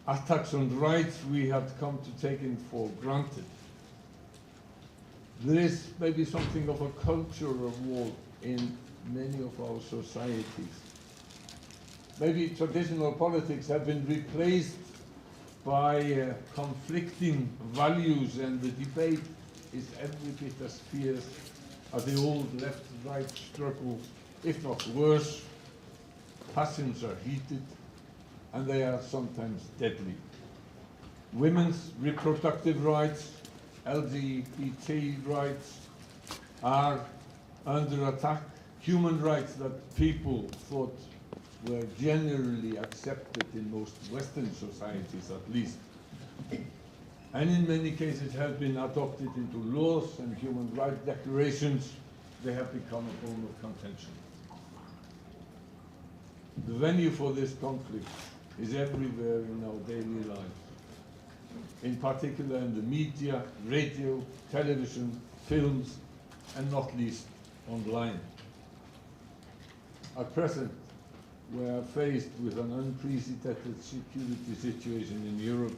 attacks on rights we had come to take for granted. There is maybe something of a culture of war in many of our societies. Maybe traditional politics have been replaced by conflicting values, and the debate is every bit as fierce as the old left-right struggle, if not worse. Passions are heated, and they are sometimes deadly. Women's reproductive rights, LGBT rights are under attack. Human rights that people thought were generally accepted in most Western societies, at least, and in many cases have been adopted into laws and human rights declarations. They have become a bone of contention. The venue for this conflict is everywhere in our daily lives, in particular in the media, radio, television, films, and not least online. At present, we are faced with an unprecedented security situation in Europe.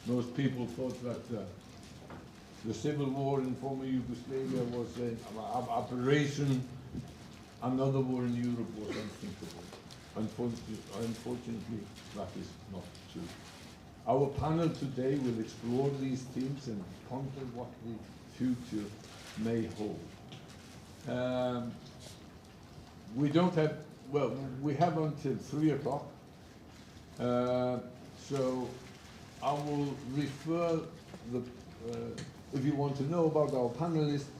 Most people thought that the civil war in former Yugoslavia was an aberration. Another war in Europe was unthinkable. Unfortunately, that is not true. Our panel today will explore these themes and ponder what the future may hold. We don't have, well, we have until 3 o'clock, so I will refer if you want to know about our panelists,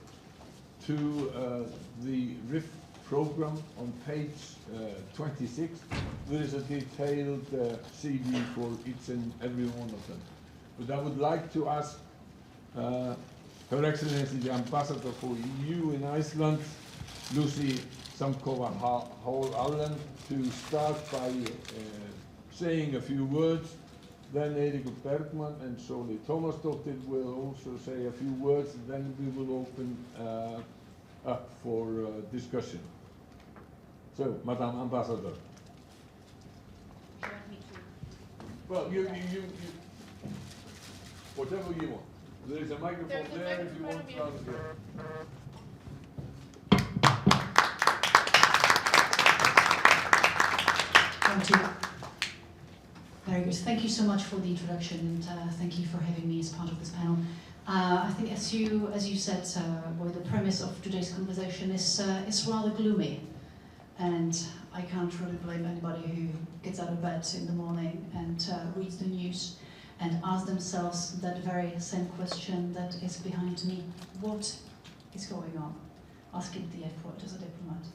to the RIFF program on page 26. There is a detailed CV for each and every one of them. But I would like to ask Her Excellency the Ambassador for EU in Iceland, Lucy Samkova-Hall-Allen, to start by saying a few words. Then Eiríkur Bergman and Sóley Tómasdóttir will also say a few words. Then we will open up for discussion. So, Madam Ambassador. You want me to? Well, you whatever you want. There is a microphone there if you want to ask. Thank you. Very good. Thank you so much for the introduction, and thank you for having me as part of this panel. I think, as you said, well, the premise of today's conversation is rather gloomy, and I can't really blame anybody who gets out of bed in the morning and reads the news and asks themselves that very same question that is behind me: what is going on? Asking the F-word as a diplomat.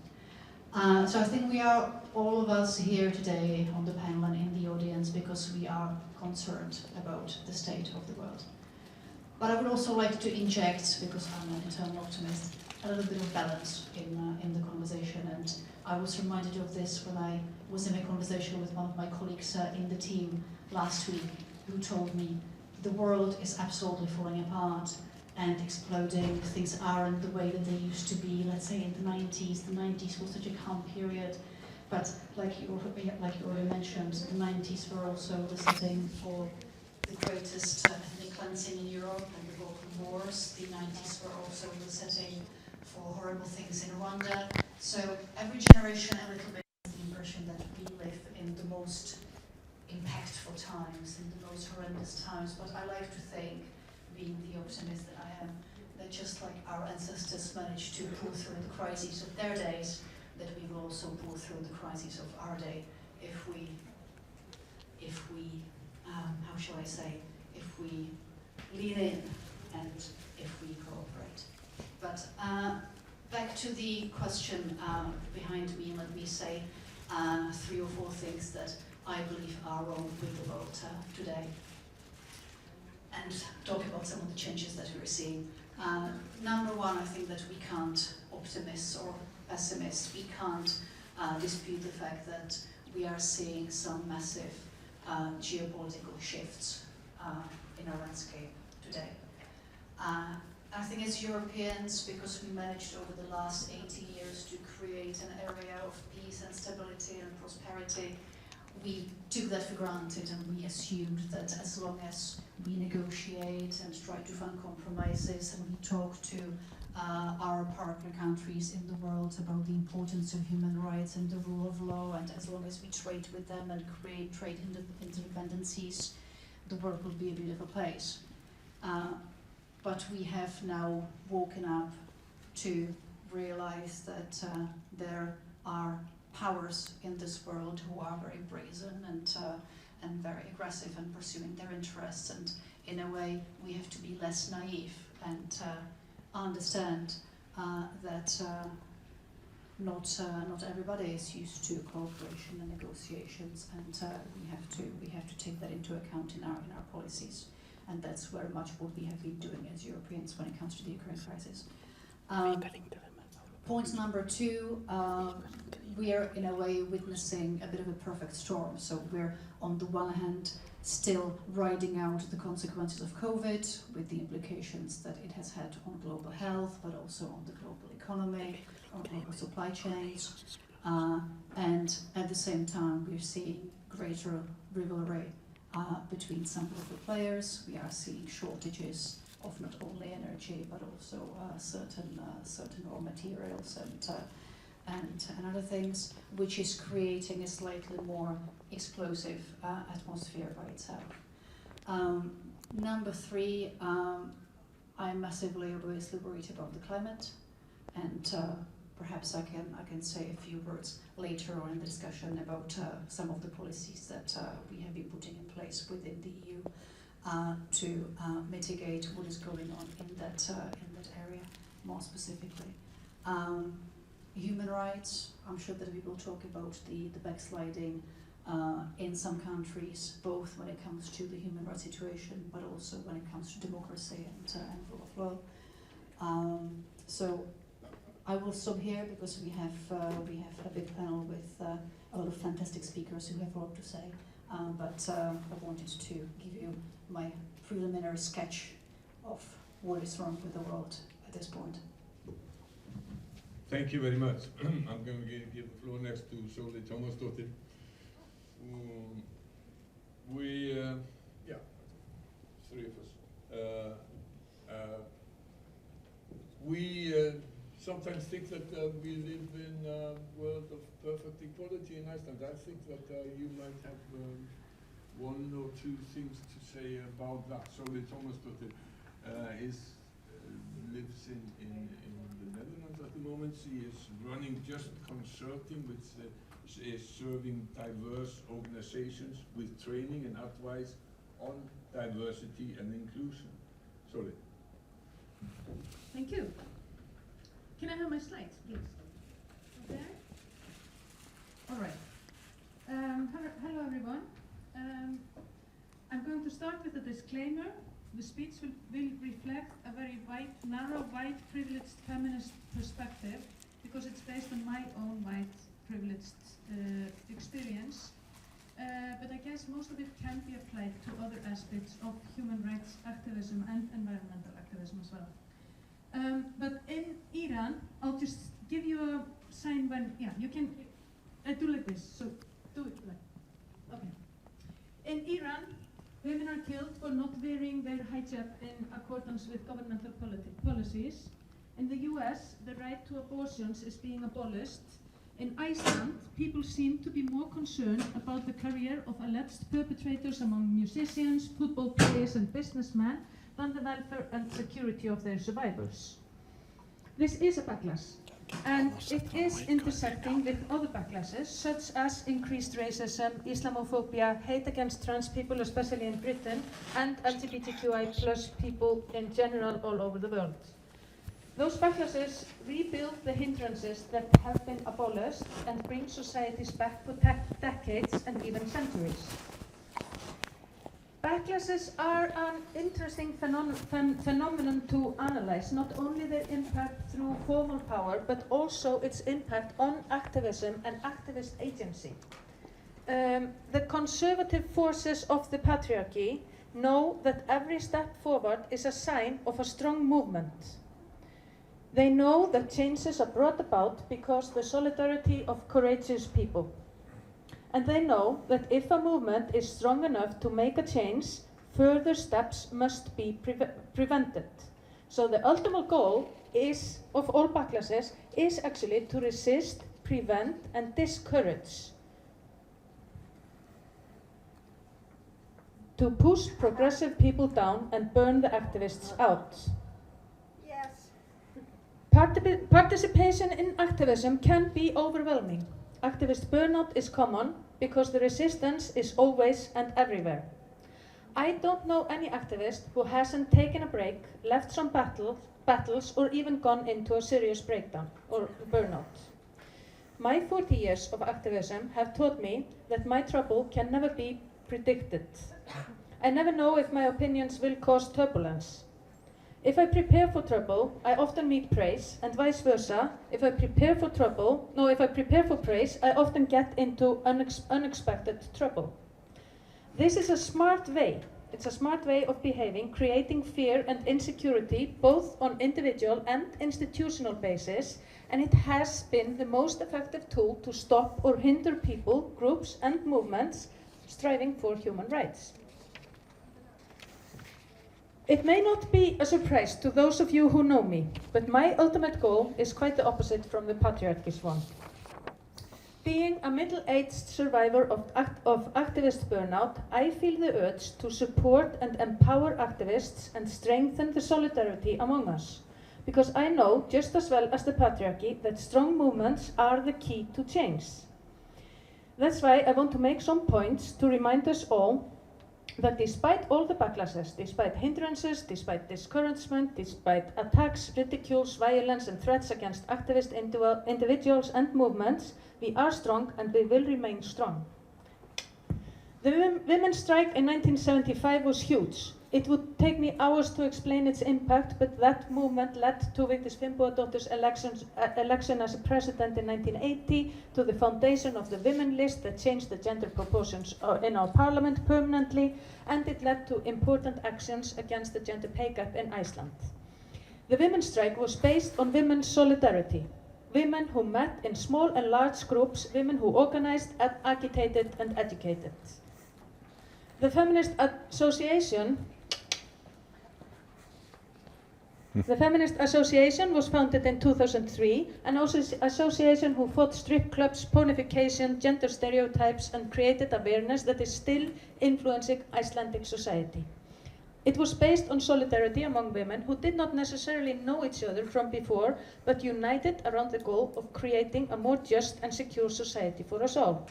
So I think we are, all of us here today on the panel and in the audience, because we are concerned about the state of the world. But I would also like to inject, because I'm an eternal optimist, a little bit of balance in the conversation. And I was reminded of this when I was in a conversation with one of my colleagues in the team last week, who told me the world is absolutely falling apart and exploding. Things aren't the way that they used to be, let's say in the 90s. The 90s was such a calm period, but like you already mentioned, the 90s were also the setting for the greatest ethnic cleansing in Europe and the Balkan Wars. The 90s were also the setting for horrible things in Rwanda. So every generation a little bit has the impression that we live in the most impactful times, in the most horrendous times. But I like to think, being the optimist that I am, that just like our ancestors managed to pull through the crises of their days, that we will also pull through the crises of our day if we how shall I say, if we lean in and if we cooperate. But back to the question behind me, let me say 3 or 4 things that I believe are wrong with the world today, and talk about some of the changes that we're seeing. Number one, I think that we can't, optimists or pessimists, we can't dispute the fact that we are seeing some massive geopolitical shifts in our landscape today. I think as Europeans, because we managed over the last 80 years to create an area of peace and stability and prosperity, we took that for granted and we assumed that as long as we negotiate and try to find compromises and we talk to our partner countries in the world about the importance of human rights and the rule of law, and as long as we trade with them and create trade interdependencies, the world will be a beautiful place. But we have now woken up to realize that there are powers in this world who are very brazen and very aggressive in pursuing their interests, and in a way we have to be less naive and understand that not everybody is used to cooperation and negotiations, and we have to take that into account in our policies, and that's very much what we have been doing as Europeans when it comes to the Ukraine crisis. Point number 2, we are in a way witnessing a bit of a perfect storm. So we're on the one hand still riding out the consequences of COVID with the implications that it has had on global health, but also on the global economy, on global supply chains. And at the same time, we're seeing greater rivalry between some local players. We are seeing shortages of not only energy but also certain raw materials and other things, which is creating a slightly more explosive atmosphere by itself. Number 3, I'm massively obviously worried about the climate, and perhaps I can say a few words later on in the discussion about some of the policies that we have been putting in place within the EU to mitigate what is going on in that area more specifically. Human rights, I'm sure that we will talk about the backsliding in some countries, both when it comes to the human rights situation, but also when it comes to democracy and rule of law. So I will stop here because we have a big panel with a lot of fantastic speakers who have a lot to say. But I wanted to give you my preliminary sketch of what is wrong with the world at this point. Thank you very much. I'm going to give the floor next to Sóley Tómasdóttir. Three of us. We sometimes think that we live in a world of perfect equality in Iceland. I think that you might have one or two things to say about that. Sóley Tómasdóttir lives in the Netherlands at the moment. She is running Just Concerting, which is serving diverse organizations with training and advice on diversity and inclusion. Sóley. Thank you. Can I have my slides, please? Okay. All right. Hello, everyone. I'm going to start with a disclaimer. The speech will reflect a very narrow, white, privileged feminist perspective because it's based on my own white, privileged experience. But I guess most of it can be applied to other aspects of human rights activism and environmental activism as well. But in Iran, I'll just give you a sign when, you can do like this, so do it like, okay. In Iran, women are killed for not wearing their hijab in accordance with governmental policies. In the US, the right to abortions is being abolished. In Iceland, people seem to be more concerned about the career of alleged perpetrators among musicians, football players and businessmen than the welfare and security of their survivors. This is a backlash, and it is intersecting with other backlashes, such as increased racism, Islamophobia, hate against trans people, especially in Britain, and LGBTQI+ people in general all over the world. Those backlashes rebuild the hindrances that have been abolished and bring societies back for decades and even centuries. Backlashes are an interesting phenomenon to analyze, not only their impact through formal power, but also its impact on activism and activist agency. The conservative forces of the patriarchy know that every step forward is a sign of a strong movement. They know that changes are brought about because the solidarity of courageous people. and they know that if a movement is strong enough to make a change, further steps must be prevented. So the ultimate goal of all backlashes is actually to resist, prevent, and discourage. To push progressive people down and burn the activists out. Yes. Participation in activism can be overwhelming. Activist burnout is common because the resistance is always and everywhere. I don't know any activist who hasn't taken a break, left some battles, or even gone into a serious breakdown or burnout. My 40 years of activism have taught me that my trouble can never be predicted. I never know if my opinions will cause turbulence. If I prepare for trouble, I often meet praise, and vice versa. If I prepare for praise, I often get into unexpected trouble. This is a smart way. It's a smart way of behaving, creating fear and insecurity, both on individual and institutional basis, and it has been the most effective tool to stop or hinder people, groups, and movements striving for human rights. It may not be a surprise to those of you who know me, but my ultimate goal is quite the opposite from the patriarchy's one. Being a middle-aged survivor of activist burnout, I feel the urge to support and empower activists and strengthen the solidarity among us. Because I know, just as well as the patriarchy, that strong movements are the key to change. That's why I want to make some points to remind us all that despite all the backlashes, despite hindrances, despite discouragement, despite attacks, ridicules, violence, and threats against activist individuals and movements, we are strong and we will remain strong. The women's strike in 1975 was huge. It would take me hours to explain its impact, but that movement led to Vigdís Finnbogadóttir's election as a president in 1980, to the foundation of the women list that changed the gender proportions in our parliament permanently, and it led to important actions against the gender pay gap in Iceland. The women's strike was based on women's solidarity. Women who met in small and large groups, women who organized, agitated, and educated. The Feminist Association was founded in 2003, an association who fought strip clubs, pornification, gender stereotypes, and created awareness that is still influencing Icelandic society. It was based on solidarity among women who did not necessarily know each other from before, but united around the goal of creating a more just and secure society for us all.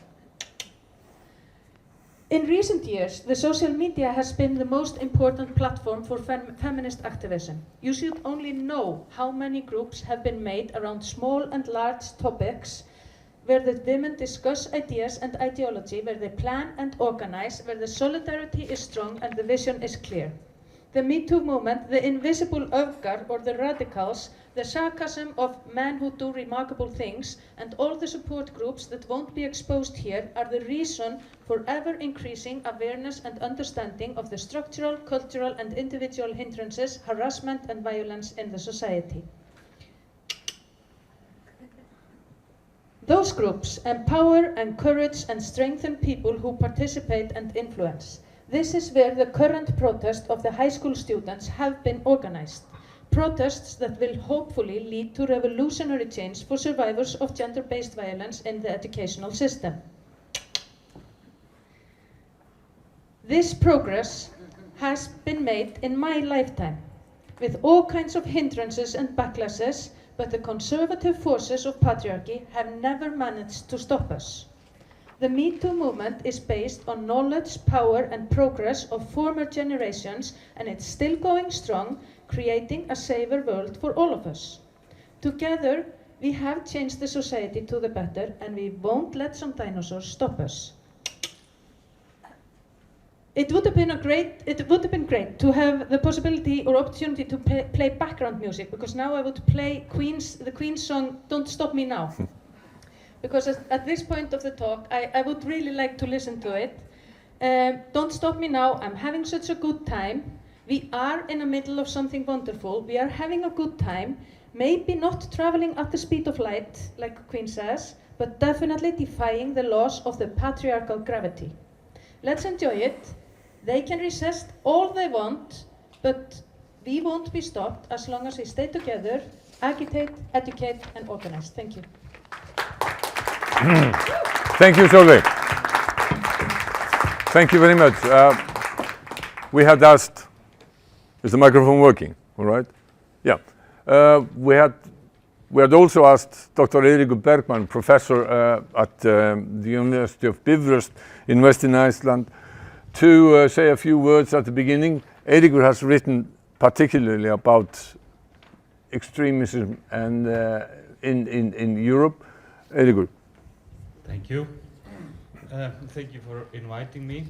In recent years, the social media has been the most important platform for feminist activism. You should only know how many groups have been made around small and large topics, where the women discuss ideas and ideology, where they plan and organize, where the solidarity is strong and the vision is clear. The Me Too movement, the invisible öfgar or the radicals, the sarcasm of men who do remarkable things, and all the support groups that won't be exposed here are the reason for ever increasing awareness and understanding of the structural, cultural, and individual hindrances, harassment, and violence in the society. Those groups empower, encourage, and strengthen people who participate and influence. This is where the current protest of the high school students have been organized. Protests that will hopefully lead to revolutionary change for survivors of gender-based violence in the educational system. This progress has been made in my lifetime, with all kinds of hindrances and backlashes, but the conservative forces of patriarchy have never managed to stop us. The Me Too movement is based on knowledge, power, and progress of former generations, and it's still going strong, creating a safer world for all of us. Together, we have changed the society to the better, and we won't let some dinosaurs stop us. It would have been great to have the possibility or opportunity to play background music, because now I would play the Queen's song, Don't Stop Me Now. Because at this point of the talk, I would really like to listen to it. Don't stop me now, I'm having such a good time. We are in the middle of something wonderful. We are having a good time. Maybe not traveling at the speed of light, like Queen says, but definitely defying the laws of the patriarchal gravity. Let's enjoy it. They can resist all they want, but we won't be stopped as long as we stay together, agitate, educate, and organize. Thank you. Thank you, Solveig. Thank you very much. We had asked, is the microphone working? All right? Yeah. We had also asked Dr. Eiríkur Bergmann, professor at the University of Bifröst in Western Iceland, to say a few words at the beginning. Eiríkur has written particularly about extremism and in Europe. Eiríkur. Thank you. Thank you for inviting me.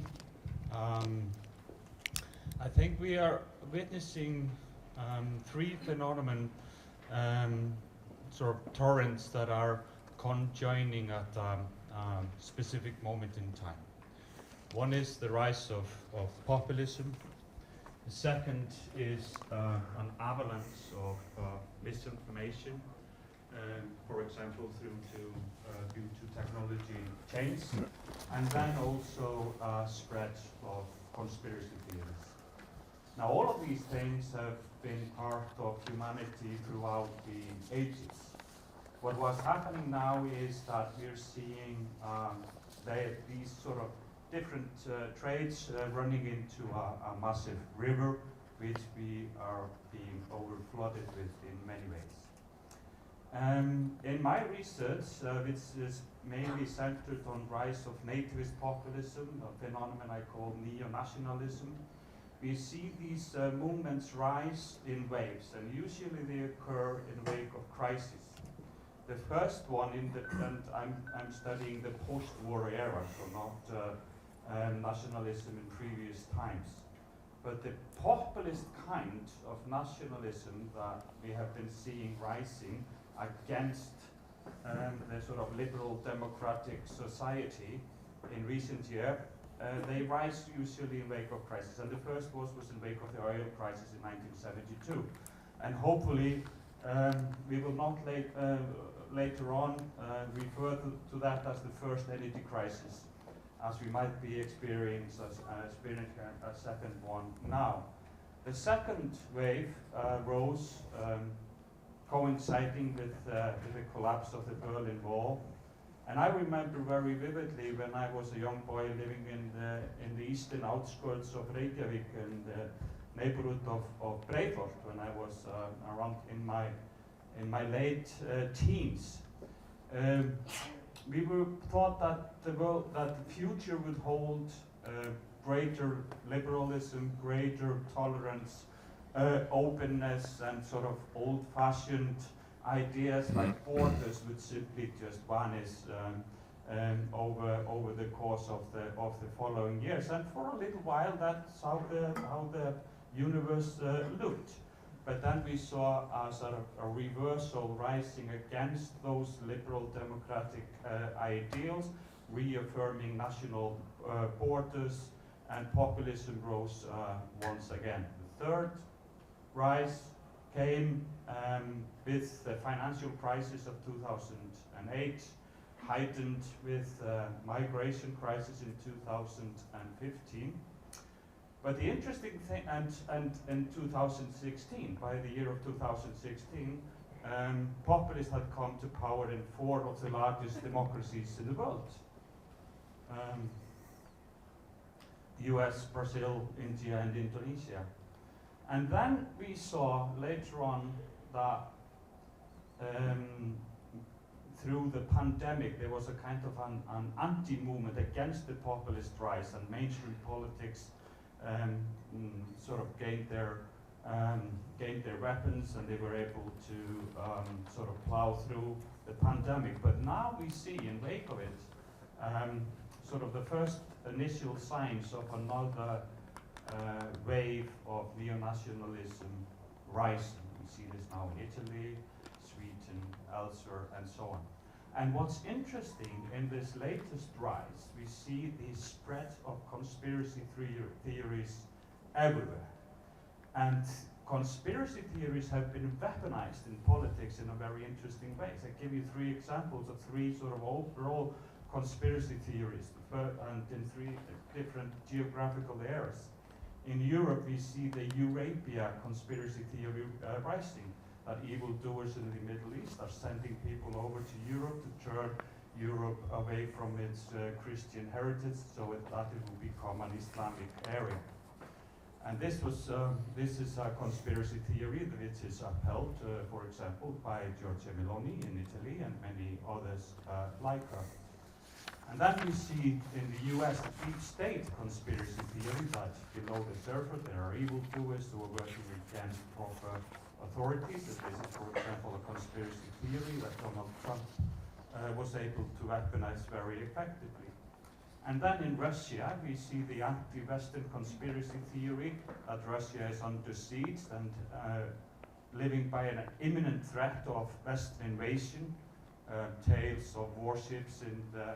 I think we are witnessing three phenomena, sort of torrents that are conjoining at a specific moment in time. One is the rise of populism. The second is an avalanche of misinformation, for example, due to technology change, and then also spread of conspiracy theories. Now, all of these things have been part of humanity throughout the ages. What was happening now is that we're seeing these sort of different trades running into a massive river, which we are being overflooded with in many ways. In my research, which is mainly centered on rise of nativist populism, a phenomenon I call neo-nationalism, we see these movements rise in waves, and usually they occur in wake of crisis. The first one, and I'm studying the post-war era, so not nationalism in previous times. But the populist kind of nationalism that we have been seeing rising against the sort of liberal democratic society in recent years, they rise usually in wake of crisis. And the first was in wake of the oil crisis in 1972. And hopefully we will not later on refer to that as the first energy crisis, as we might be experiencing a second one now. The second wave rose coinciding with the collapse of the Berlin Wall. And I remember very vividly when I was a young boy living in the eastern outskirts of Reykjavik in the neighborhood of Breiðholt, when I was around in my late teens. We were thought that the future would hold greater liberalism, greater tolerance, openness, and sort of old-fashioned ideas like borders would simply just vanish over the course of the following years. And for a little while, that's how the universe looked. But then we saw a sort of a reversal rising against those liberal democratic ideals, reaffirming national borders, and populism rose once again. The third rise came with the financial crisis of 2008, heightened with migration crisis in 2015. But the interesting thing, and in 2016, by the year of 2016, populists had come to power in 4 of the largest democracies in the world. US, Brazil, India, and Indonesia. And then we saw later on that through the pandemic there was a kind of an anti-movement against the populist rise, and mainstream politics sort of gained their weapons, and they were able to sort of plow through the pandemic. But now we see, in wake of it, sort of the first initial signs of another wave of neo-nationalism rising. We see this now in Italy, Sweden, elsewhere, and so on. And what's interesting in this latest rise, we see the spread of conspiracy theories everywhere. And conspiracy theories have been weaponized in politics in a very interesting way. I give you 3 examples of 3 sort of overall conspiracy theories, and in 3 different geographical areas. In Europe, we see the Eurabia conspiracy theory rising, that evildoers in the Middle East are sending people over to Europe to turn Europe away from its Christian heritage, so that it will become an Islamic area. And this is a conspiracy theory which is upheld, for example, by Giorgia Meloni in Italy and many others like her. And then we see in the US the deep state conspiracy theory that below the surface there are evildoers who are working against proper authorities. That this is, for example, a conspiracy theory that Donald Trump was able to weaponize very effectively. And then in Russia, we see the anti-Western conspiracy theory that Russia is under siege and living by an imminent threat of Western invasion, tales of warships in the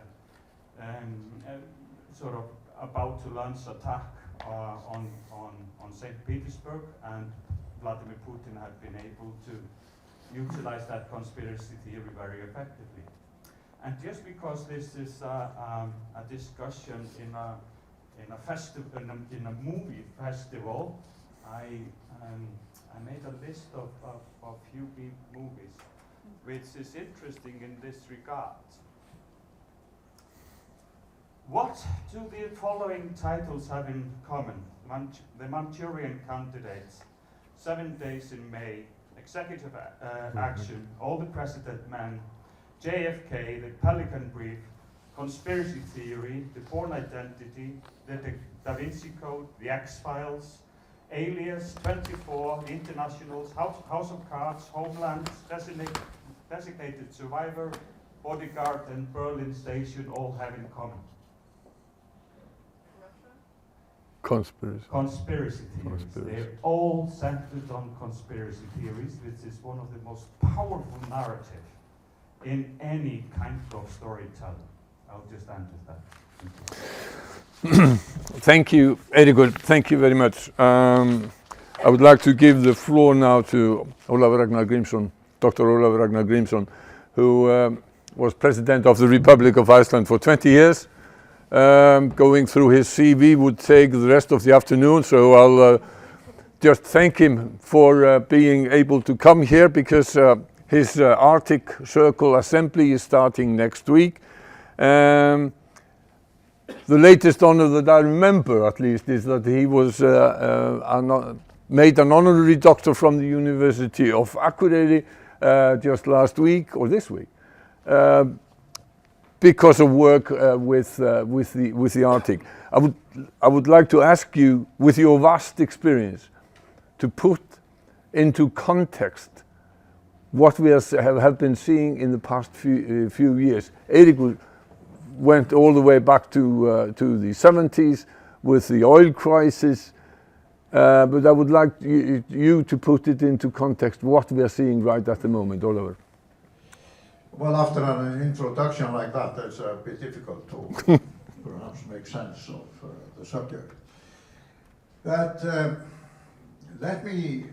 sort of about to launch attack on St. Petersburg, and Vladimir Putin had been able to utilize that conspiracy theory very effectively. And just because this is a discussion in a festival, in a movie festival, I made a list of few movies, which is interesting in this regard. What do the following titles have in common? The Manchurian Candidates, 7 Days in May, Executive Action, All the President Men, JFK, The Pelican Brief, Conspiracy Theory, The Bourne Identity, The Da Vinci Code, The X-Files, Alias, 24, The Internationals, House of Cards, Homeland, Designated Survivor, Bodyguard, and Berlin Station all have in common. Conspiracy theories. They're all centered on conspiracy theories, which is one of the most powerful narratives in any kind of storytelling. I'll just end with that. Thank you, Eiríkur. Thank you very much. I would like to give the floor now to Ólafur Ragnar Grímsson, Dr. Ólafur Ragnar Grímsson, who was president of the Republic of Iceland for 20 years. Going through his CV would take the rest of the afternoon, so I'll just thank him for being able to come here, because his Arctic Circle Assembly is starting next week. The latest honor that I remember, at least, is that he was made an honorary doctor from the University of Akureyri just last week, or this week, because of work with the Arctic. I would like to ask you, with your vast experience, to put into context what we have been seeing in the past few years. Eiríkur went all the way back to the 70s with the oil crisis, but I would like you to put it into context what we are seeing right at the moment, Ólafur. Well, after an introduction like that, it's a bit difficult to perhaps make sense of the subject. But let me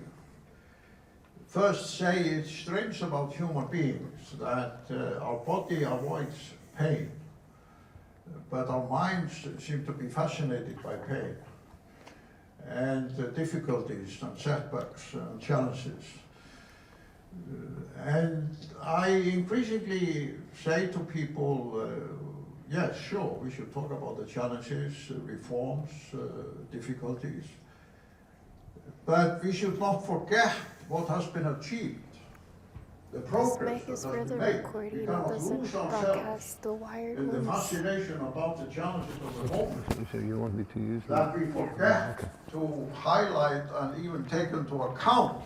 first say it's strange about human beings that our body avoids pain, but our minds seem to be fascinated by pain and difficulties and setbacks and challenges. And I increasingly say to people, yes, sure, we should talk about the challenges, reforms, difficulties, but we should not forget what has been achieved. The progress that has been made. We cannot lose ourselves in the fascination about the challenges of the moment. So you want me to use that we forget to highlight and even take into account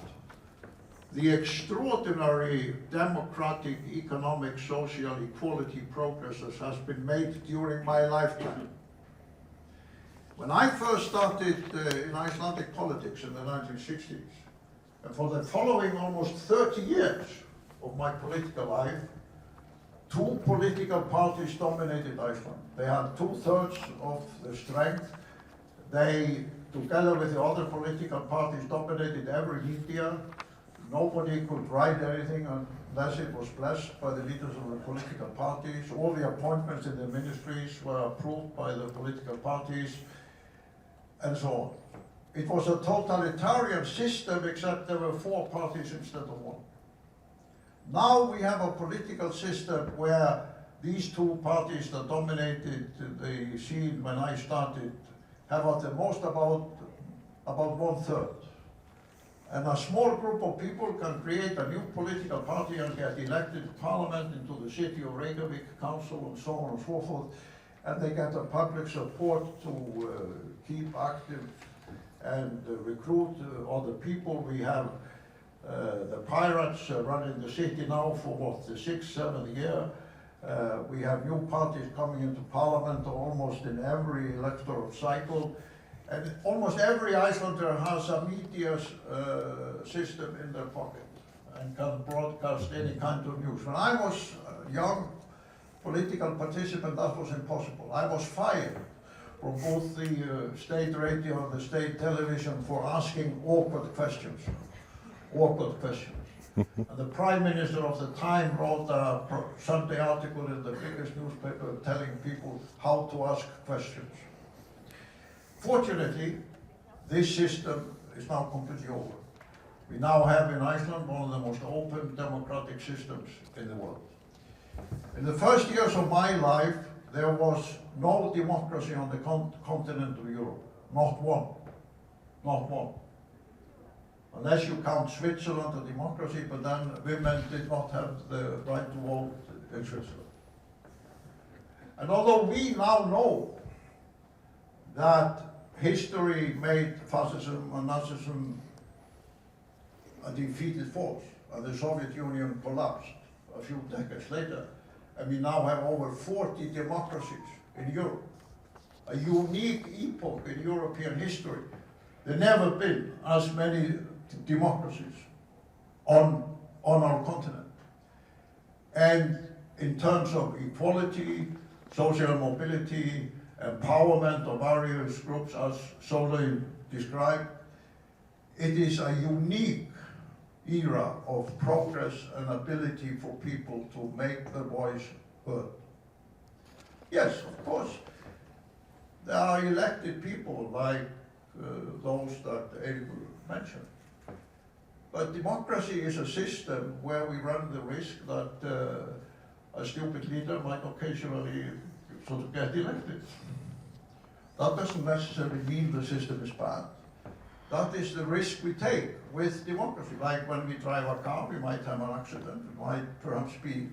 the extraordinary democratic, economic, social equality progress that has been made during my lifetime. When I first started in Icelandic politics in the 1960s, and for the following almost 30 years of my political life, 2 political parties dominated Iceland. They had 2/3 of the strength. They together with the other political parties, dominated every media. Nobody could write anything unless it was blessed by the leaders of the political parties. All the appointments in the ministries were approved by the political parties, and so on. It was a totalitarian system, except there were 4 parties instead of 1. Now we have a political system where these 2 parties that dominated the scene when I started have at the most about 1/3. And a small group of people can create a new political party and get elected to parliament, into the city of Reykjavik council, and so on and so forth. And they get a public support to keep active and recruit other people. We have the pirates running the city now for what, the 6th, 7th year. We have new parties coming into parliament almost in every electoral cycle. And almost every Icelander has a media system in their pocket and can broadcast any kind of news. When I was a young political participant, that was impossible. I was fired from both the state radio and the state television for asking awkward questions. Awkward questions. And the Prime Minister of the time wrote a Sunday article in the biggest newspaper telling people how to ask questions. Fortunately, this system is now completely over. We now have in Iceland one of the most open democratic systems in the world. In the first years of my life, there was no democracy on the continent of Europe. Not one. Not one. Unless you count Switzerland a democracy, but then women did not have the right to vote in Switzerland. And although we now know that history made fascism and Nazism a defeated force, and the Soviet Union collapsed a few decades later, and we now have over 40 democracies in Europe. A unique epoch in European history. There never been as many democracies on our continent. And in terms of equality, social mobility, empowerment of various groups, as Solveig described, it is a unique era of progress and ability for people to make their voice heard. Yes, of course, there are elected people like those that Eiríkur mentioned. But democracy is a system where we run the risk that a stupid leader might occasionally sort of get elected. That doesn't necessarily mean the system is bad. That is the risk we take with democracy. Like when we drive a car, we might have an accident, we might perhaps be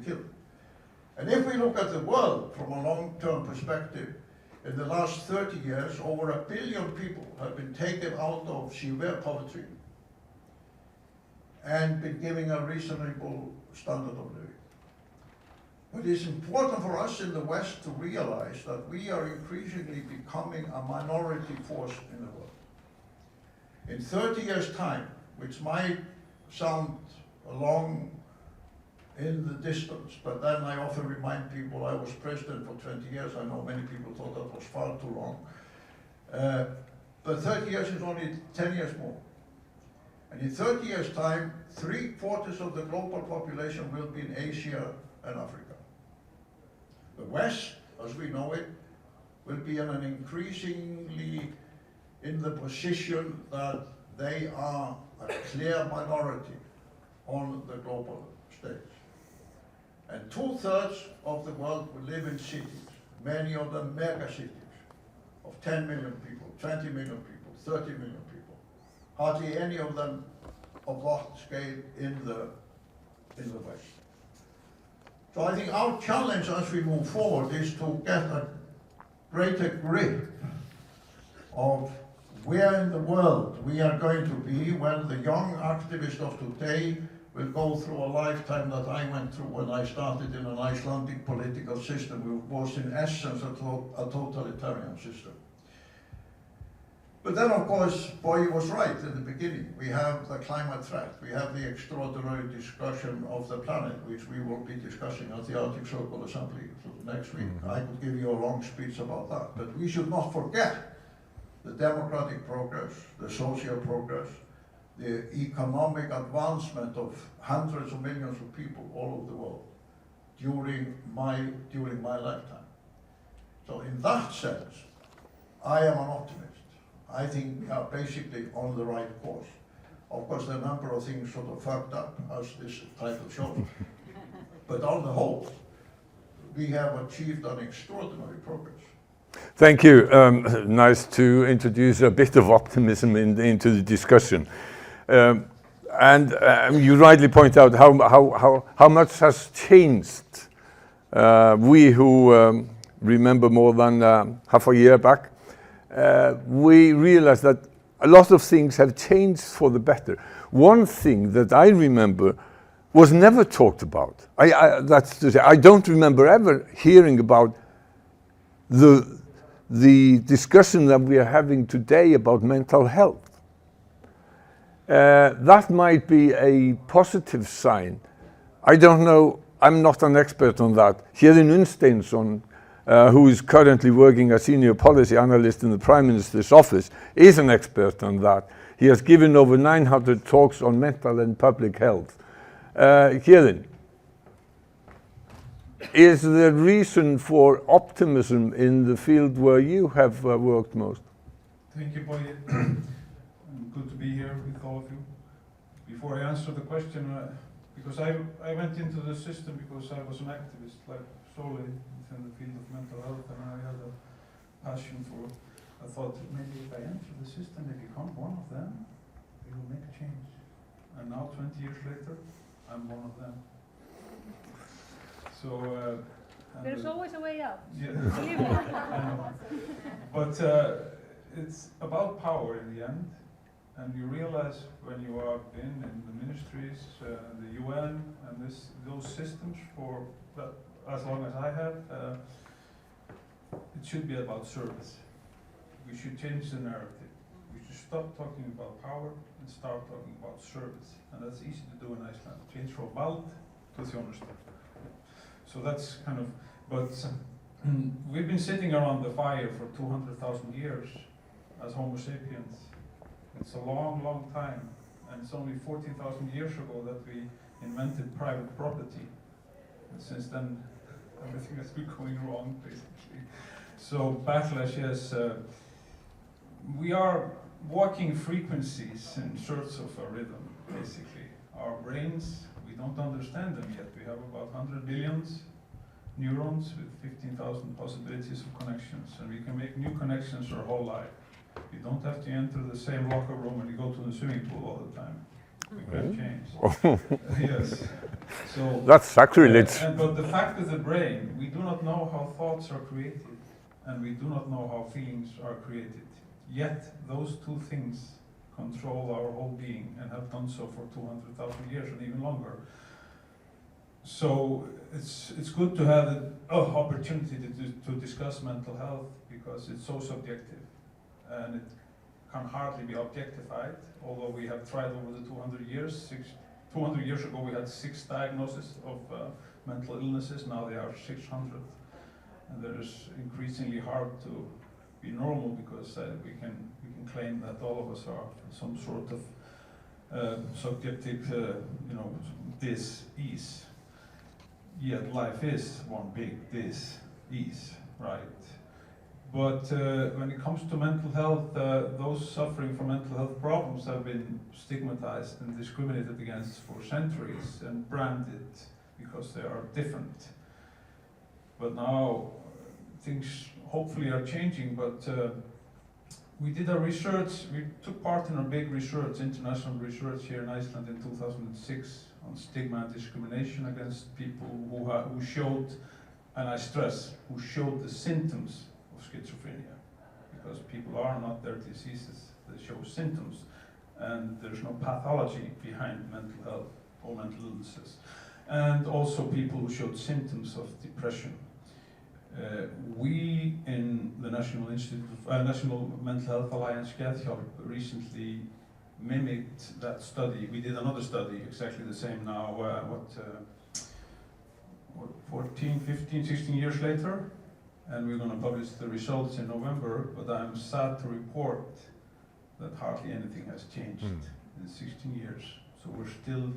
killed. And if we look at the world from a long-term perspective, in the last 30 years, over 1 billion people have been taken out of severe poverty and been given a reasonable standard of living. But it's important for us in the West to realize that we are increasingly becoming a minority force in the world. In 30 years' time, which might sound long in the distance, but then I often remind people I was president for 20 years. I know many people thought that was far too long. But 30 years is only 10 years more. And in 30 years' time, 3/4 of the global population will be in Asia and Africa. The West, as we know it, will be in an increasingly in the position that they are a clear minority on the global stage. And 2/3 of the world will live in cities, many of them mega cities, of 10 million people, 20 million people, 30 million people. Hardly any of them of that scale in the West. So I think our challenge as we move forward is to get a greater grip of where in the world we are going to be when the young activists of today will go through a lifetime that I went through when I started in an Icelandic political system, which was in essence a totalitarian system. But then, of course, Boy was right in the beginning. We have the climate threat. We have the extraordinary discussion of the planet, which we will be discussing at the Arctic Circle Assembly next week. I could give you a long speech about that. But we should not forget the democratic progress, the social progress, the economic advancement of hundreds of millions of people all over the world during my lifetime. So in that sense, I am an optimist. I think we are basically on the right course. Of course, there are a number of things sort of fucked up, as this title shows. But on the whole, we have achieved an extraordinary progress. Thank you. Nice to introduce a bit of optimism into the discussion. And you rightly point out how much has changed. We who remember more than half a year back, we realized that a lot of things have changed for the better. One thing that I remember was never talked about. That's to say, I don't remember ever hearing about the discussion that we are having today about mental health. That might be a positive sign. I don't know, I'm not an expert on that. Héðinn Unnsteinsson, who is currently working as senior policy analyst in the Prime Minister's office, is an expert on that. He has given over 900 talks on mental and public health. Héðinn, is the reason for optimism in the field where you have worked most? Thank you, Boye. Good to be here with all of you. Before I answer the question, because I went into the system because I was an activist, like solely within the field of mental health, and I had a passion for, I thought maybe if I enter the system, I become one of them, it will make a change. And now 20 years later, I'm one of them. So There's always a way out. yeah. But it's about power in the end, and you realize when you have been in the ministries, the UN, and those systems for as long as I have, it should be about service. We should change the narrative. We should stop talking about power and start talking about service, and that's easy to do in Iceland. Change from vald to þjónusta. So that's kind of, but we've been sitting around the fire for 200,000 years as Homo sapiens. It's a long, long time, and it's only 14,000 years ago that we invented private property. And since then, everything has been going wrong, basically. So Backlash, yes, we are walking frequencies in search of a rhythm, basically. Our brains, we don't understand them yet. We have about 100 billion neurons with 15,000 possibilities of connections, and we can make new connections our whole life. You don't have to enter the same locker room when you go to the swimming pool all the time. We can change. Yes. So that's sacrilege. But the fact of the brain, we do not know how thoughts are created, and we do not know how feelings are created. Yet those two things control our whole being and have done so for 200,000 years and even longer. So it's good to have an opportunity to discuss mental health, because it's so subjective and it can hardly be objectified, although we have tried over the 200 years. 200 years ago we had 6 diagnoses of mental illnesses, now there are 600. And there is increasingly hard to be normal, because we can claim that all of us are some sort of subjective, dis-ease. Yet life is one big dis-ease, right? But when it comes to mental health, those suffering from mental health problems have been stigmatized and discriminated against for centuries and branded because they are different. But now things hopefully are changing, but we did a research, we took part in a big research, international research here in Iceland in 2006 on stigma and discrimination against people who showed, and I stress, who showed the symptoms of schizophrenia, because people are not their diseases, they show symptoms, and there's no pathology behind mental health or mental illnesses. And also people who showed symptoms of depression. We in the National Mental Health Alliance Geðhjálp recently mimicked that study. We did another study, exactly the same now, 14, 15, 16 years later, and we're going to publish the results in November, but I'm sad to report that hardly anything has changed in 16 years. So we're still,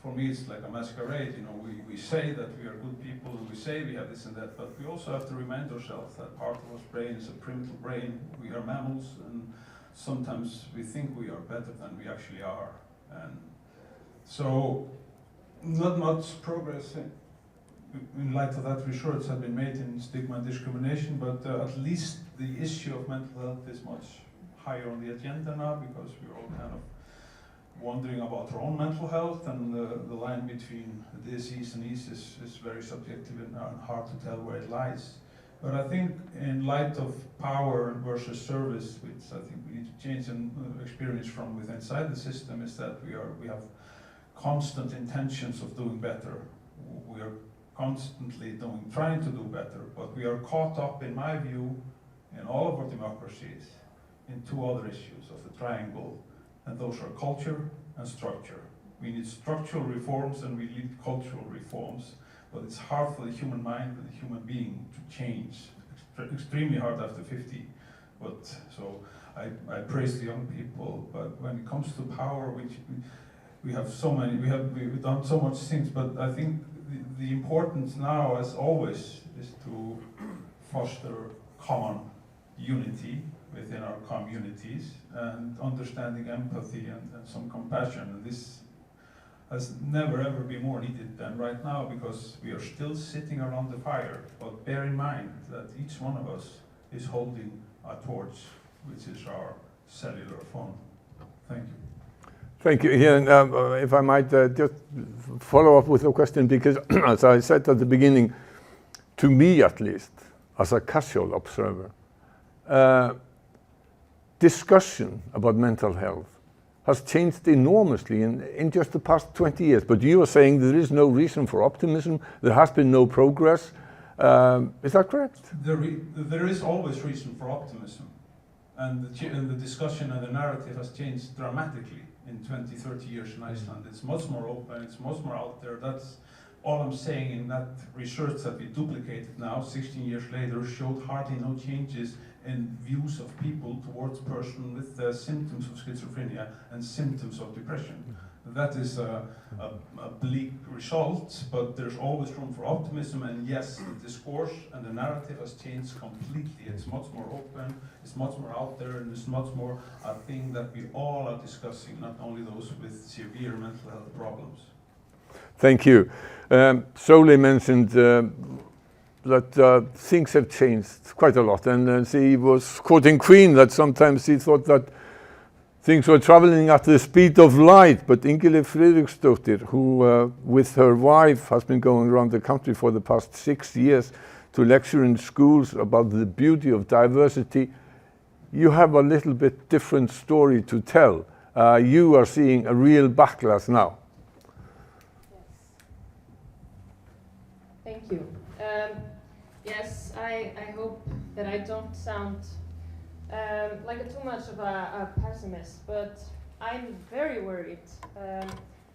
for me it's like a masquerade, you know, we say that we are good people, and we say we have this and that, but we also have to remind ourselves that part of our brain is a primitive brain. We are mammals, and sometimes we think we are better than we actually are. And so, not much progress in light of that research has been made in stigma and discrimination, but at least the issue of mental health is much higher on the agenda now, because we're all kind of wondering about our own mental health, and the line between disease and ease is very subjective and hard to tell where it lies. But I think in light of power versus service, which I think we need to change and experience from within inside the system, is that we have constant intentions of doing better. We are constantly trying to do better, but we are caught up, in my view, in all of our democracies, in two other issues of the triangle, and those are culture and structure. We need structural reforms and we need cultural reforms, but it's hard for the human mind and the human being to change. Extremely hard after 50. But so I praise the young people, but when it comes to power, we have so many, we've done so much things, but I think the importance now, as always, is to foster common unity within our communities, and understanding, empathy, and some compassion. And this has never ever been more needed than right now, because we are still sitting around the fire. But bear in mind that each one of us is holding a torch, which is our cellular phone. Thank you. Thank you. Yeah, and, if I might just follow up with a question, because as I said at the beginning, to me at least, as a casual observer, discussion about mental health has changed enormously in just the past 20 years. But you are saying there is no reason for optimism, there has been no progress. Is that correct? There is always reason for optimism. And the discussion and the narrative has changed dramatically in 20, 30 years in Iceland. It's much more open, it's much more out there. That's all I'm saying. In that research that we duplicated now, 16 years later, showed hardly no changes in views of people towards person with symptoms of schizophrenia and symptoms of depression. That is a bleak result, but there's always room for optimism, and yes, the discourse and the narrative has changed completely. It's much more open, it's much more out there, and it's much more a thing that we all are discussing, not only those with severe mental health problems. Thank you. Soli mentioned that things have changed quite a lot, and she was quoting Queen that sometimes she thought that things were traveling at the speed of light, but Ingilif Friðriksdóttir, who with her wife has been going around the country for the past 6 years to lecture in schools about the beauty of diversity, you have a little bit different story to tell. You are seeing a real backlash now. Thank you. Yes, I hope that I don't sound like too much of a pessimist, but I'm very worried.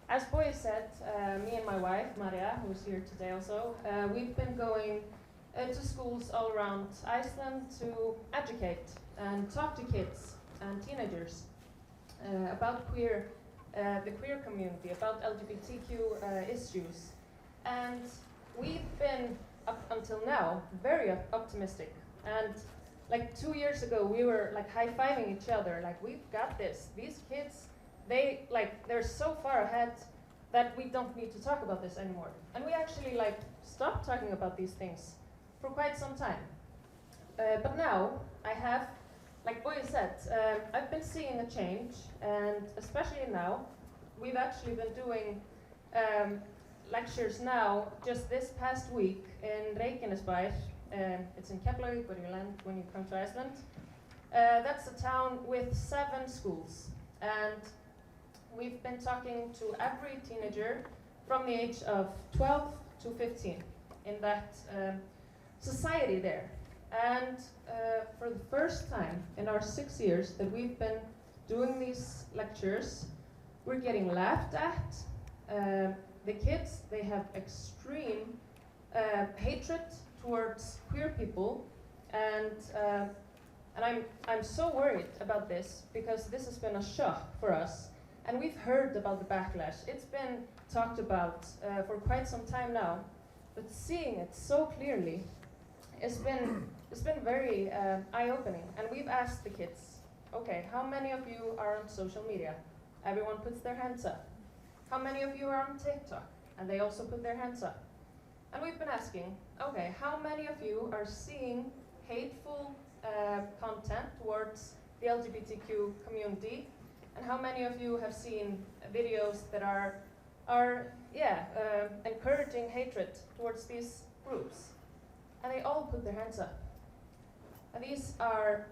As Boy said, me and my wife, Maria, who's here today also, we've been going to schools all around Iceland to educate and talk to kids and teenagers about the queer community, about LGBTQ issues. And we've been, up until now, very optimistic. And like 2 years ago, we were like high-fiving each other, like, we've got this. These kids, they're so far ahead that we don't need to talk about this anymore. And we actually stopped talking about these things for quite some time. But now, I have, like Boy said, I've been seeing a change, and especially now, we've actually been doing lectures now, just this past week, in Reykjanesbær. It's in Keflavík, where you land when you come to Iceland. That's a town with 7 schools, and we've been talking to every teenager from the age of 12 to 15 in that society there. And for the first time in our 6 years that we've been doing these lectures, we're getting laughed at. The kids, they have extreme hatred towards queer people, and I'm so worried about this because this has been a shock for us, and we've heard about the backlash. It's been talked about for quite some time now, but seeing it so clearly, it's been very eye-opening. And we've asked the kids, okay, how many of you are on social media? Everyone puts their hands up. How many of you are on TikTok? And they also put their hands up. And we've been asking, okay, how many of you are seeing hateful content towards the LGBTQ community? And how many of you have seen videos that are encouraging hatred towards these groups? And they all put their hands up. And these are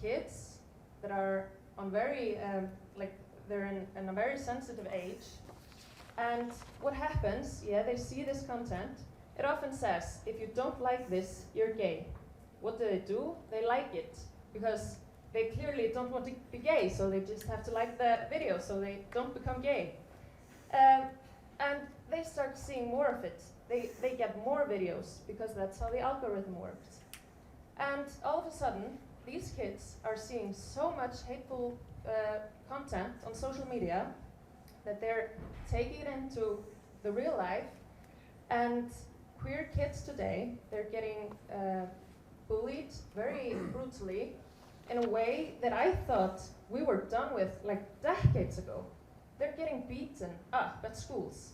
kids that are on very, they're in a very sensitive age. And what happens, they see this content. It often says, if you don't like this, you're gay. What do? They like it because they clearly don't want to be gay, so they just have to like the video so they don't become gay. And they start seeing more of it. They get more videos because that's how the algorithm works. And all of a sudden, these kids are seeing so much hateful content on social media that they're taking it into the real life. And queer kids today, they're getting bullied very brutally in a way that I thought we were done with like decades ago. They're getting beaten up at schools.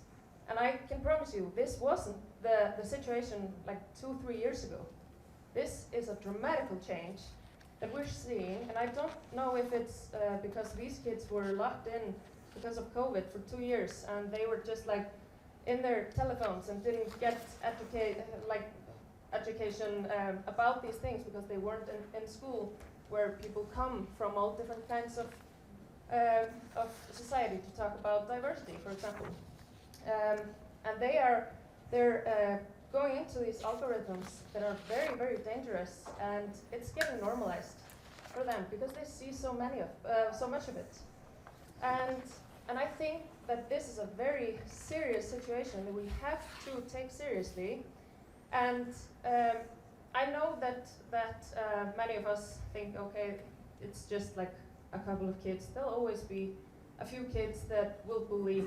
And I can promise you, this wasn't the situation like 2-3 years ago. This is a dramatical change that we're seeing, and I don't know if it's because these kids were locked in because of COVID for 2 years, and they were just like in their telephones and didn't get education about these things because they weren't in school, where people come from all different kinds of society to talk about diversity, for example. And they're going into these algorithms that are very, very dangerous, and it's getting normalized for them because they see so much of it. And I think that this is a very serious situation that we have to take seriously. And I know that many of us think, okay, it's just like a couple of kids. There'll always be a few kids that will bully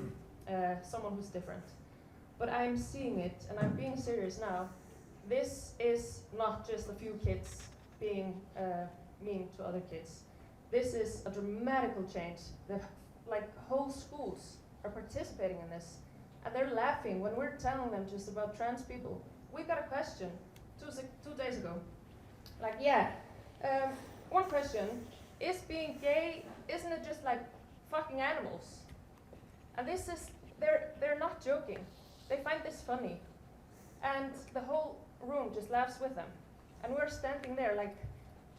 someone who's different. But I'm seeing it, and I'm being serious now. This is not just a few kids being mean to other kids. This is a dramatical change. Whole schools are participating in this, and they're laughing when we're telling them just about trans people. We got a question 2 days ago. One question, is being gay, isn't it just like fucking animals? And this is, they're not joking. They find this funny. And the whole room just laughs with them. And we're standing there like,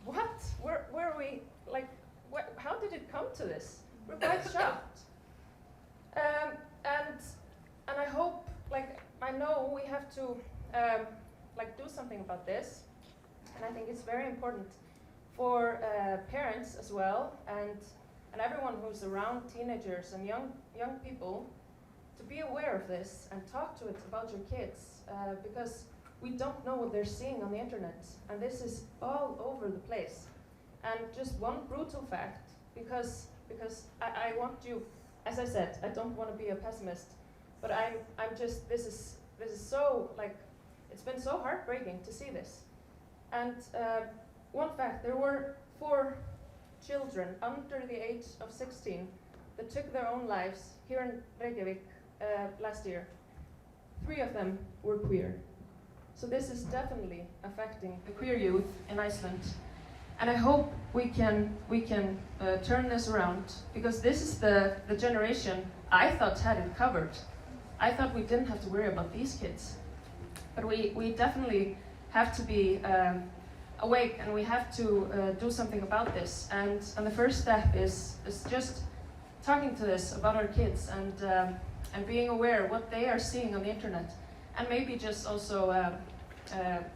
what? Where are we, how did it come to this? We're quite shocked. And I hope, I know we have to do something about this. And I think it's very important for parents as well, and everyone who's around teenagers and young people to be aware of this and talk to it about your kids, because we don't know what they're seeing on the internet, and this is all over the place. And just one brutal fact, because I want you, as I said, I don't want to be a pessimist, but I'm just, this is so, it's been so heartbreaking to see this. And one fact, there were 4 children under the age of 16 that took their own lives here in Reykjavik last year. 3 of them were queer. So this is definitely affecting the queer youth in Iceland. And I hope we can turn this around, because this is the generation I thought had it covered. I thought we didn't have to worry about these kids. But we definitely have to be awake, and we have to do something about this. And the first step is just talking to this about our kids, and being aware what they are seeing on the internet, and maybe just also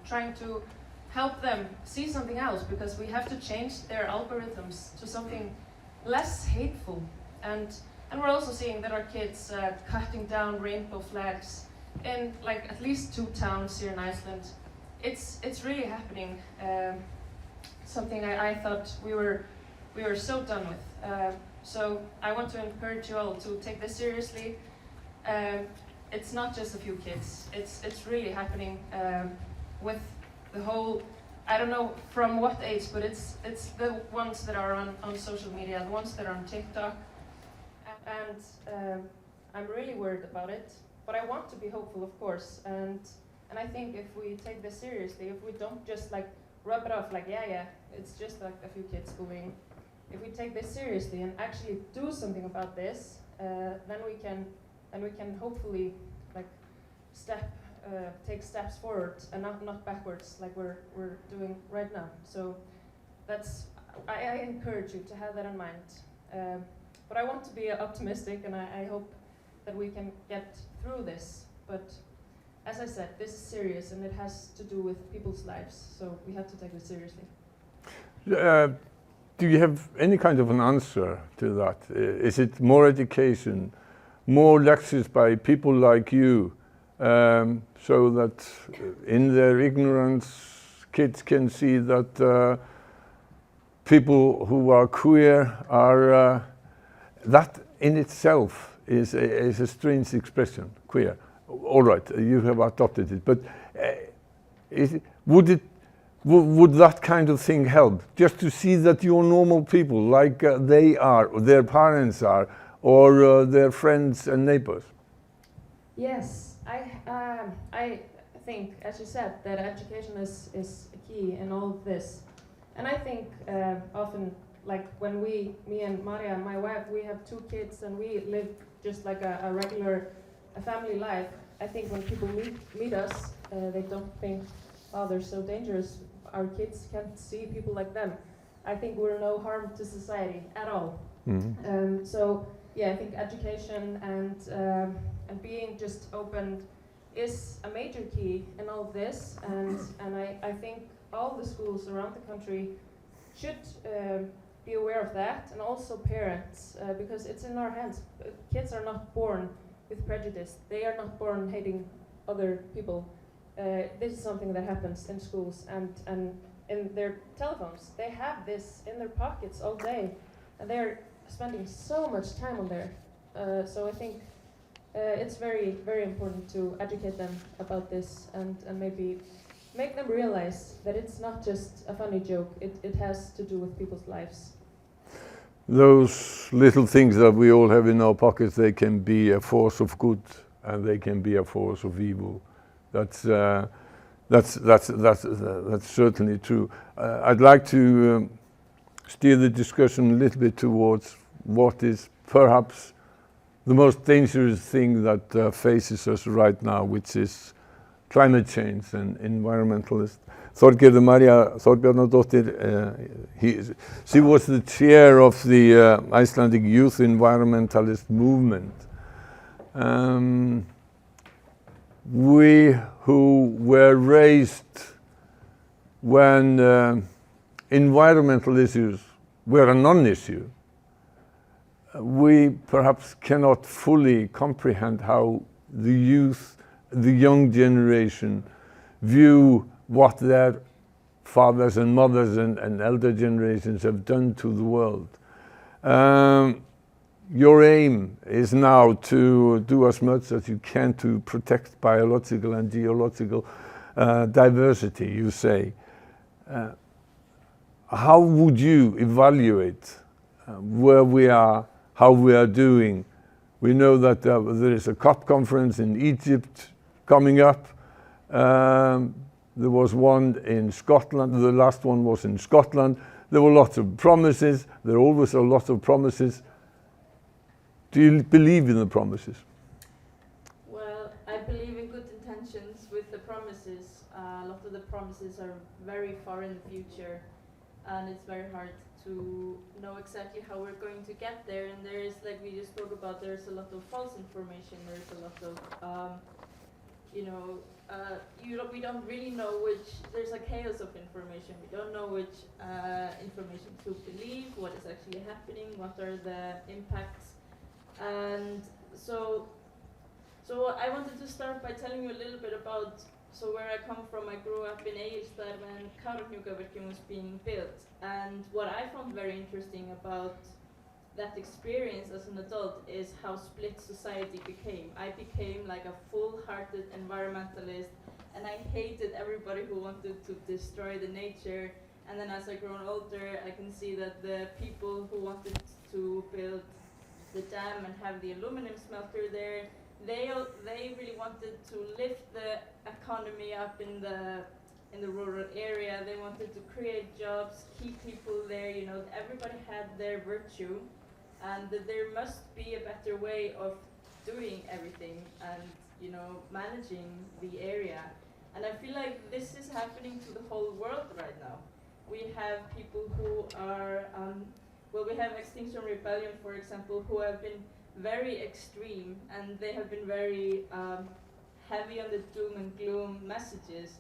trying to help them see something else, because we have to change their algorithms to something less hateful. And we're also seeing that our kids cutting down rainbow flags in at least 2 towns here in Iceland. it's really happening. Something I thought we were so done with. So I want to encourage you all to take this seriously. It's not just a few kids. It's really happening with the whole. I don't know from what age, but it's the ones that are on social media, the ones that are on TikTok, and I'm really worried about it. But I want to be hopeful, of course, and I think if we take this seriously, if we don't just like rub it off like yeah, it's just like a few kids bullying. If we take this seriously and actually do something about this, then we can hopefully like take steps forward and not backwards like we're doing right now. So I encourage you to have that in mind. But I want to be optimistic, and I hope that we can get through this. But as I said, this is serious and it has to do with people's lives, so we have to take it seriously. Do you have any kind of an answer to that? Is it more education, more lectures by people like you, so that in their ignorance kids can see that people who are queer are, that in itself is a strange expression, queer. All right, you have adopted it, but would that kind of thing help? Just to see that you're normal people, like they are, or their parents are, or their friends and neighbors? Yes, I think, as you said, that education is key in all of this. And I think often, like when me and Maria, my wife, we have 2 kids and we live just like a regular family life. I think when people meet us, they don't think, oh, they're so dangerous. Our kids can't see people like them. I think we're no harm to society at all. Mm-hmm. So yeah, I think education and being just open is a major key in all of this. And I think all the schools around the country should be aware of that, and also parents, because it's in our hands. Kids are not born with prejudice. They are not born hating other people. This is something that happens in schools and in their telephones. They have this in their pockets all day, and they're spending so much time on there. So I think it's very, very important to educate them about this and maybe make them realize that it's not just a funny joke. It has to do with people's lives. Those little things that we all have in our pockets, they can be a force of good and they can be a force of evil. That's certainly true. I'd like to steer the discussion a little bit towards what is perhaps the most dangerous thing that faces us right now, which is climate change and environmentalists. Þorgerður María Þorbjarnardóttir, she was the chair of the Icelandic Youth Environmentalist Movement. We who were raised when environmental issues were a non-issue, we perhaps cannot fully comprehend how the youth, the young generation, view what their fathers and mothers and elder generations have done to the world. Your aim is now to do as much as you can to protect biological and geological diversity, you say. How would you evaluate where we are, how we are doing? We know that there is a COP conference in Egypt coming up. There was one in Scotland, the last one was in Scotland. There were lots of promises, there are always a lot of promises. Do you believe in the promises? Well, I believe in good intentions with the promises. A lot of the promises are very far in the future, and it's very hard to know exactly how we're going to get there. And there is, like we just spoke about, there's a lot of false information, there's a lot of we don't really know which, there's a chaos of information. We don't know which information to believe, what is actually happening, what are the impacts. And so I wanted to start by telling you a little bit about So where I come from, I grew up in Egilsstaðir when Kárahnjúkavirkjun was being built. And what I found very interesting about that experience as an adult is how split society became. I became like a full-hearted environmentalist, and I hated everybody who wanted to destroy the nature. And then as I grown older, I can see that the people who wanted to build the dam and have the aluminum smelter there, they really wanted to lift the economy up in the rural area. They wanted to create jobs, keep people there. You know, everybody had their virtue, and that there must be a better way of doing everything and, you know, managing the area. And I feel like this is happening to the whole world right now. We have people who are, we have Extinction Rebellion, for example, who have been very extreme, and they have been very heavy on the doom and gloom messages.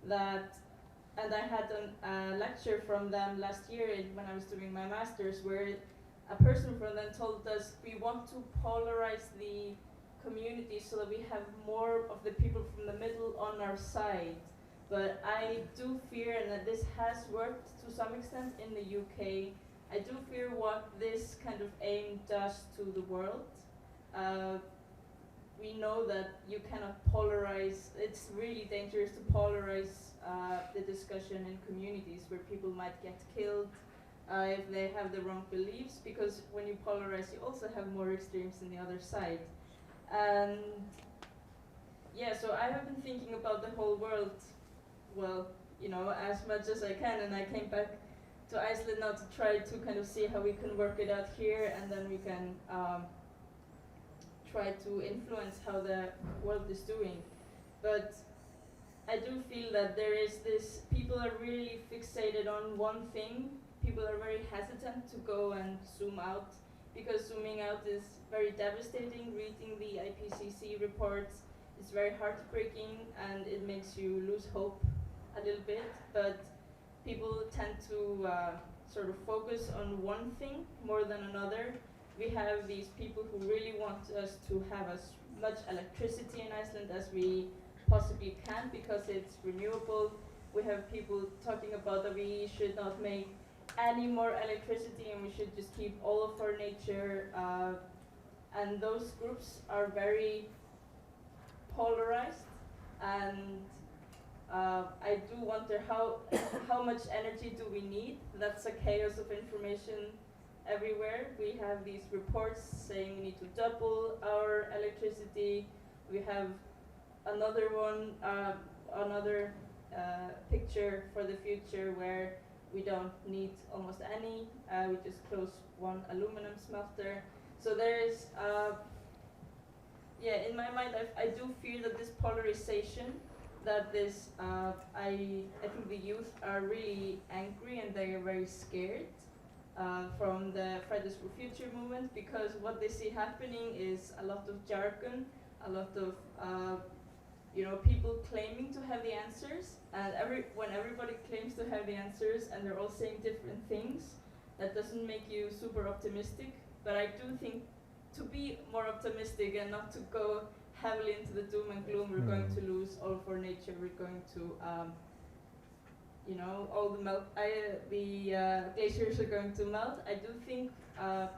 And I had a lecture from them last year when I was doing my master's, where a person from them told us we want to polarize the community so that we have more of the people from the middle on our side. But I do fear, and that this has worked to some extent in the UK, I do fear what this kind of aim does to the world. We know that you cannot polarize, it's really dangerous to polarize the discussion in communities where people might get killed if they have the wrong beliefs, because when you polarize, you also have more extremes on the other side. And yeah, so I have been thinking about the whole world, well, you know, as much as I can, and I came back to Iceland now to try to kind of see how we can work it out here, and then we can try to influence how the world is doing. But I do feel that there is this, people are really fixated on one thing. People are very hesitant to go and zoom out, because zooming out is very devastating. Reading the IPCC reports is very heartbreaking, and it makes you lose hope a little bit. But people tend to sort of focus on one thing more than another. We have these people who really want us to have as much electricity in Iceland as we possibly can, because it's renewable. We have people talking about that we should not make any more electricity and we should just keep all of our nature. And those groups are very polarized, and I do wonder how much energy do we need? That's a chaos of information everywhere. We have these reports saying we need to double our electricity. We have another one, another picture for the future where we don't need almost any. We just close one aluminum smelter. So there is, yeah, in my mind, I do fear that this polarization, that this, I think the youth are really angry and they are very scared from the Fridays for Future movement, because what they see happening is a lot of jargon, a lot of you know, people claiming to have the answers, and when everybody claims to have the answers and they're all saying different things, that doesn't make you super optimistic. But I do think to be more optimistic and not to go heavily into the doom and gloom, we're going to lose all of our nature, we're going to, you know, all the glaciers are going to melt. I do think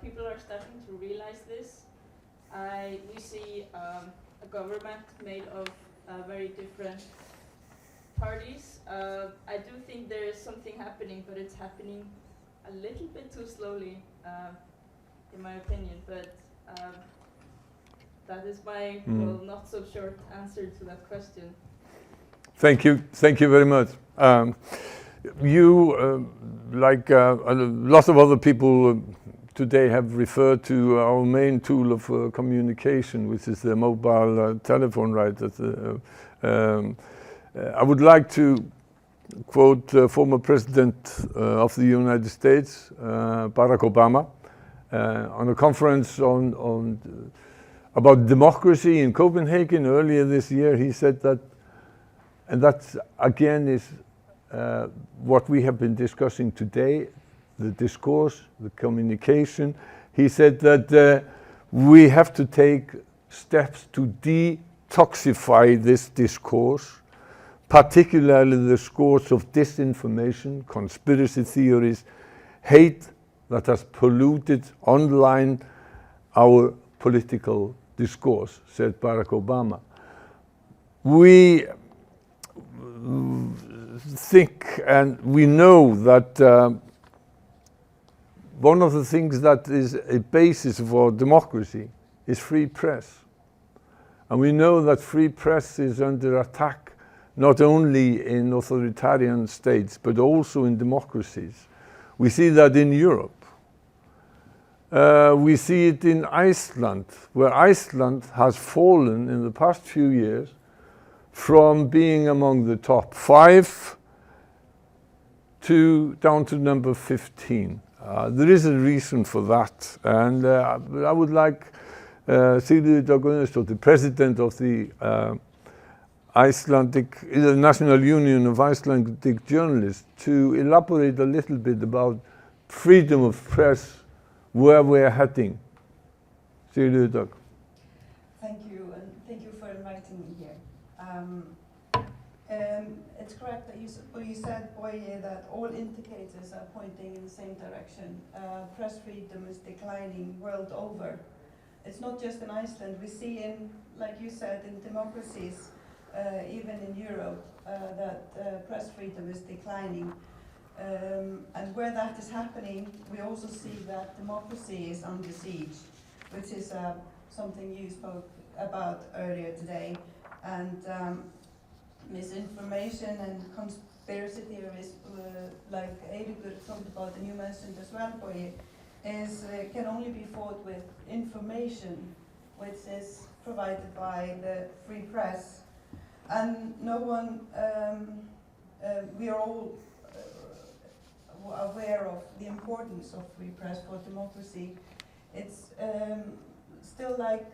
people are starting to realize this. We see a government made of very different parties. I do think there is something happening, but it's happening a little bit too slowly, in my opinion. But that is my well, not so short answer to that question. Thank you very much. You, like a lot of other people today, have referred to our main tool of communication, which is the mobile telephone, right? I would like to quote former President of the United States, Barack Obama, on a conference about democracy in Copenhagen earlier this year. He said that, and that again is what we have been discussing today, the discourse, the communication. He said that we have to take steps to detoxify this discourse particularly the scores of disinformation, conspiracy theories, hate that has polluted online our political discourse, said Barack Obama. We think and we know that one of the things that is a basis for democracy is free press. And we know that free press is under attack not only in authoritarian states but also in democracies. We see that in Europe. We see it in Iceland, where Iceland has fallen in the past few years from being among the top 5 down to number 15. There is a reason for that, and I would like Sigríður Dögg Auðunsdóttir, president of the National Union of Icelandic Journalists, to elaborate a little bit about freedom of press, where we're heading. Sigríður Dögg. Thank you, and thank you for inviting me here. It's correct that you said, Boye, that all indicators are pointing in the same direction. Press freedom is declining world over. It's not just in Iceland. We see in, like you said, in democracies, even in Europe, that press freedom is declining. And where that is happening, we also see that democracy is under siege, which is something you spoke about earlier today. And misinformation and conspiracy theories, like Eiríkur talked about and you mentioned as well, Boye, can only be fought with information, which is provided by the free press. And no one, we are all aware of the importance of free press for democracy. It's still like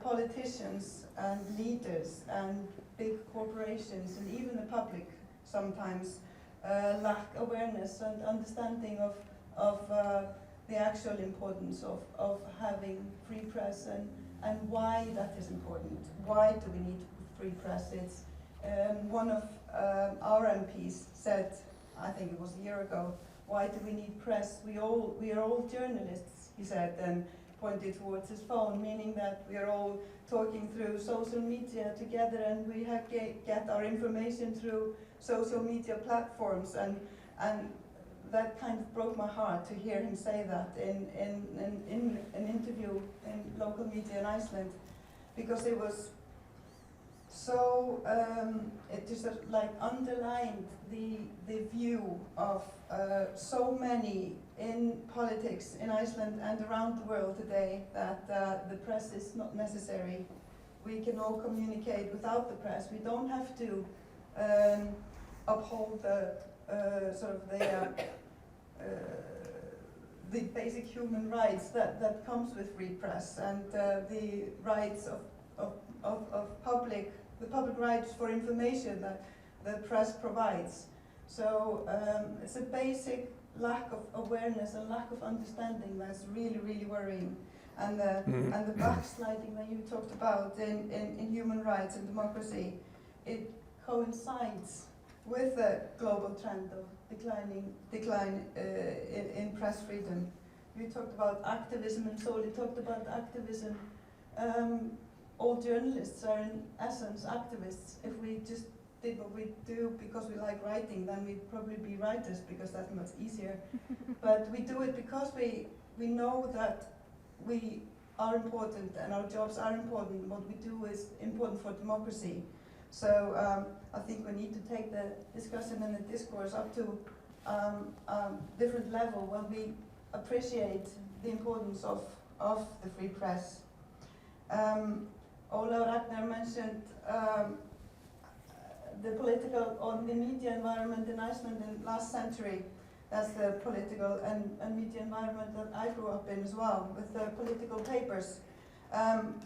politicians and leaders and big corporations and even the public sometimes lack awareness and understanding of the actual importance of having free press and why that is important. Why do we need free press? It's one of our MPs said, I think it was a year ago, why do we need press? We are all journalists, he said, and pointed towards his phone, meaning that we are all talking through social media together and we get our information through social media platforms, and that kind of broke my heart to hear him say that in an interview in local media in Iceland, because it was so, it just like underlined the view of so many in politics in Iceland and around the world today that the press is not necessary. We can all communicate without the press. We don't have to uphold the basic human rights that comes with free press and the rights of the public rights for information that the press provides. So it's a basic lack of awareness and lack of understanding that's really, really worrying. And the backsliding that you talked about in human rights and democracy, it coincides with the global trend of decline in press freedom. You talked about activism, and Soli talked about activism. All journalists are in essence activists. If we just did what we do because we like writing, then we'd probably be writers because that's much easier. But we do it because we know that we are important and our jobs are important. What we do is important for democracy. So I think we need to take the discussion and the discourse up to a different level when we appreciate the importance of the free press. Ola Ragnar mentioned the political or the media environment in Iceland in last century. That's the political and media environment that I grew up in as well, with the political papers.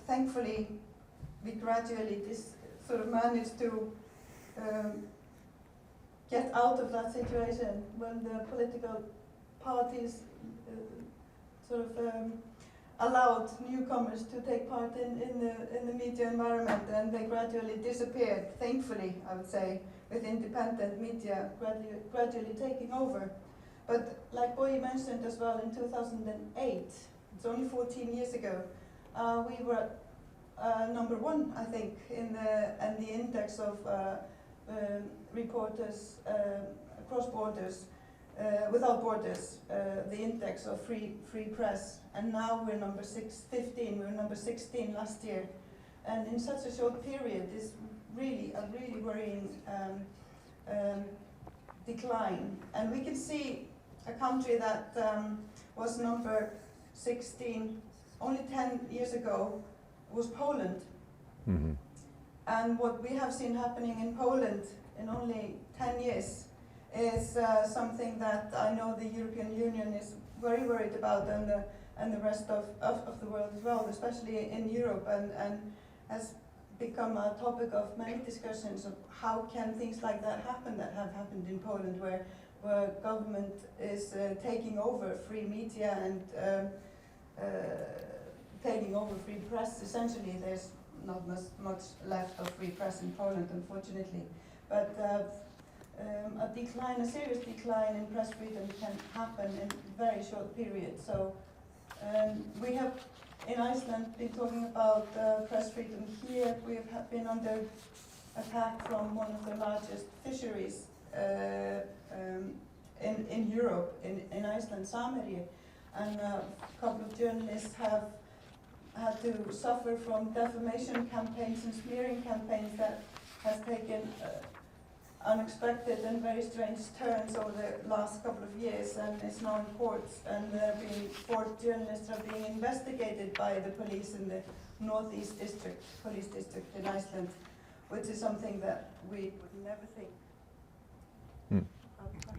Thankfully, we gradually managed to get out of that situation when the political parties allowed newcomers to take part in the media environment, and they gradually disappeared, thankfully, I would say, with independent media gradually taking over. But like Boye mentioned as well, in 2008, it's only 14 years ago, we were #1, I think, in the index of reporters across borders, without borders, the index of free press, and now we're number 15. We were number 16 last year, and in such a short period is really a really worrying decline. And we can see a country that was number 16 only 10 years ago was Poland. Mm-hmm. And what we have seen happening in Poland in only 10 years is something that I know the European Union is very worried about, and the rest of the world as well, especially in Europe, and has become a topic of many discussions of how can things like that happen that have happened in Poland, where government is taking over free media and taking over free press. Essentially, there's not much left of free press in Poland, unfortunately. But a decline, a serious decline in press freedom can happen in a very short period. So we have in Iceland been talking about press freedom here. We have been under attack from one of the largest fisheries in Europe, in Iceland, Samherji, and a couple of journalists have had to suffer from defamation campaigns and smearing campaigns that has taken unexpected and very strange turns over the last couple of years, and is now in courts, and 4 journalists are being investigated by the police in the Northeast Police District in Iceland, which is something that we would never think.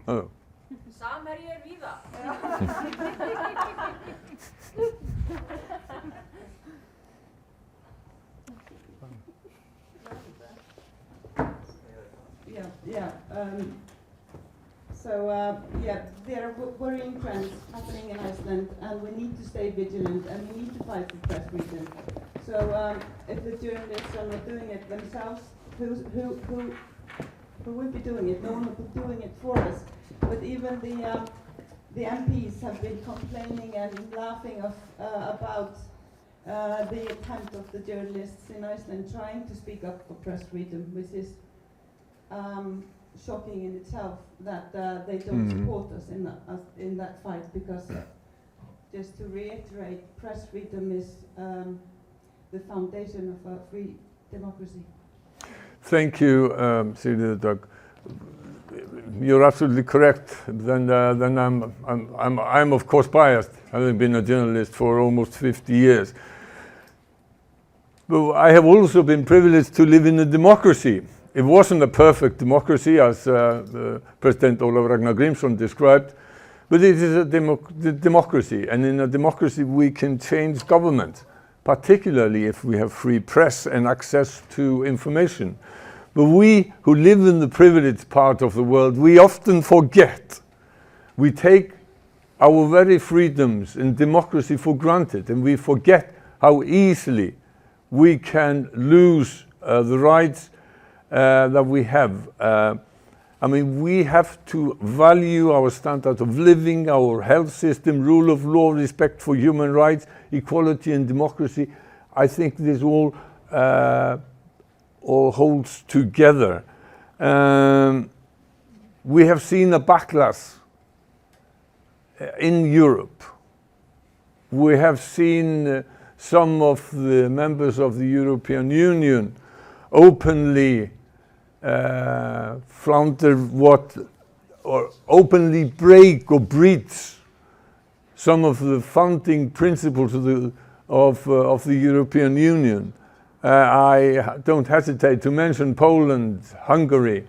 Oh. Samherji víða. There are worrying trends happening in Iceland, and we need to stay vigilant, and we need to fight for press freedom. So if the journalists are not doing it themselves, who will be doing it? No one will be doing it for us. But even the MPs have been complaining and laughing about the attempt of the journalists in Iceland trying to speak up for press freedom, which is shocking in itself that they don't support us in that fight, because just to reiterate, press freedom is the foundation of a free democracy. Thank you, Sigríður Dögg. You're absolutely correct. Then I'm of course biased, having been a journalist for almost 50 years. But I have also been privileged to live in a democracy. It wasn't a perfect democracy, as President Ólafur Ragnar Grímsson described, but it is a democracy, and in a democracy we can change government, particularly if we have free press and access to information. But we who live in the privileged part of the world, we often forget. We take our very freedoms in democracy for granted, and we forget how easily we can lose the rights that we have. I mean, we have to value our standard of living, our health system, rule of law, respect for human rights, equality and democracy. I think this all holds together. We have seen a backlash in Europe. We have seen some of the members of the European Union openly flounder or openly break or breach some of the founding principles of the European Union. I don't hesitate to mention Poland, Hungary,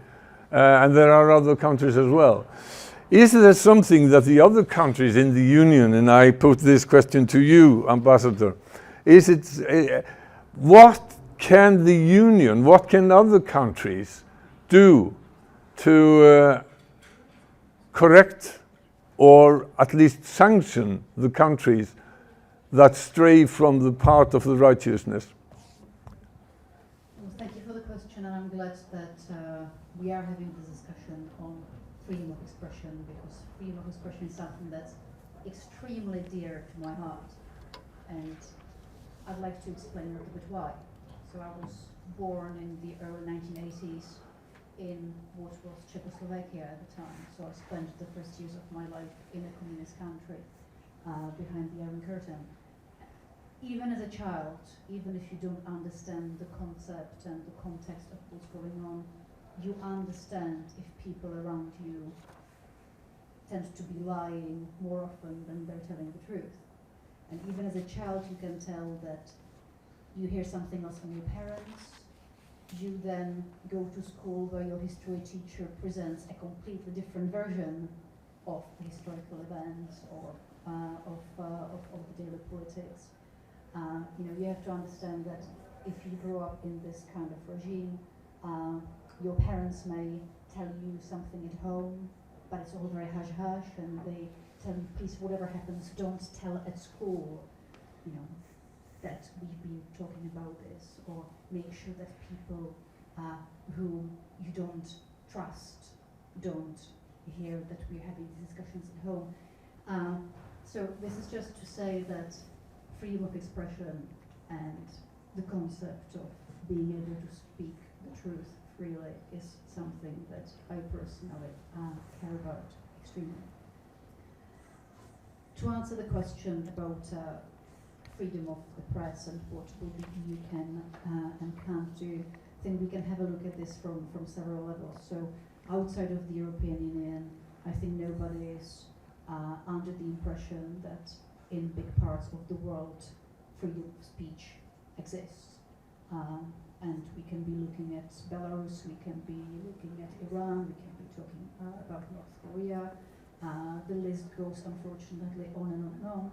and there are other countries as well. Is there something that the other countries in the Union, and I put this question to you, Ambassador, what can the Union, what can other countries do to correct or at least sanction the countries that stray from the path of the righteousness? Well, thank you for the question, and I'm glad that we are having this discussion on freedom of expression, because freedom of expression is something that's extremely dear to my heart, and I'd like to explain a little bit why. So I was born in the early 1980s in what was Czechoslovakia at the time, so I spent the first years of my life in a communist country behind the Iron Curtain. Even as a child, even if you don't understand the concept and the context of what's going on, you understand if people around you tend to be lying more often than they're telling the truth. And even as a child, you can tell that you hear something else from your parents. You then go to school where your history teacher presents a completely different version of historical events or of the daily politics. You have to understand that if you grow up in this kind of regime, your parents may tell you something at home, but it's all very hush-hush, and they tell you, please, whatever happens, don't tell at school, that we've been talking about this, or make sure that people who you don't trust don't hear that we're having these discussions at home. So this is just to say that freedom of expression and the concept of being able to speak the truth freely is something that I personally care about extremely. To answer the question about freedom of the press and what the EU can and can't do, I think we can have a look at this from several levels. So outside of the European Union, I think nobody is under the impression that in big parts of the world freedom of speech exists. And we can be looking at Belarus, we can be looking at Iran, we can be talking about North Korea. The list goes unfortunately on and on and on.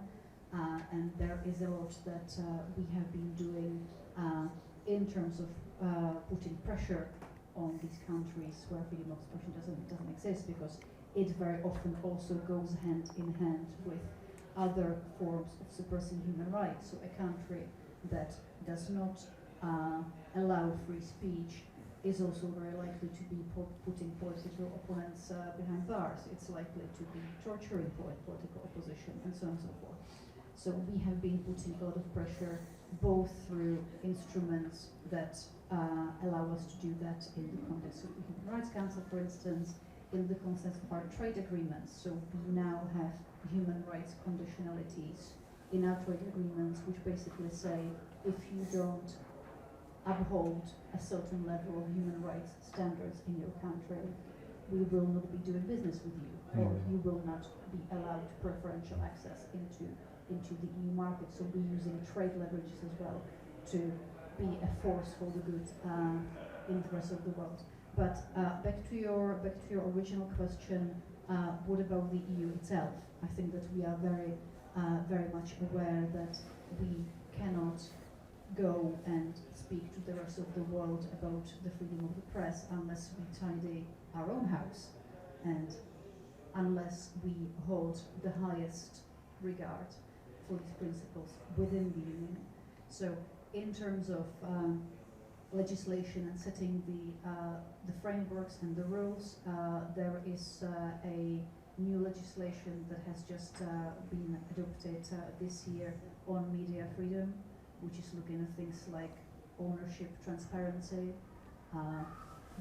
And there is a lot that we have been doing in terms of putting pressure on these countries where freedom of expression doesn't exist, because it very often also goes hand in hand with other forms of suppressing human rights. So a country that does not allow free speech is also very likely to be putting political opponents behind bars. It's likely to be torturing political opposition, and so on and so forth. So we have been putting a lot of pressure, both through instruments that allow us to do that in the context of the Human Rights Council, for instance, in the context of our trade agreements. So we now have human rights conditionalities in our trade agreements, which basically say if you don't uphold a certain level of human rights standards in your country, we will not be doing business with you, or you will not be allowed preferential access into the EU market. So we're using trade leverages as well to be a force for the good in the rest of the world. But back to your original question, what about the EU itself? I think that we are very much aware that we cannot go and speak to the rest of the world about the freedom of the press unless we tidy our own house, and unless we hold the highest regard for these principles within the Union. So in terms of legislation and setting the frameworks and the rules, there is a new legislation that has just been adopted this year on media freedom, which is looking at things like ownership transparency,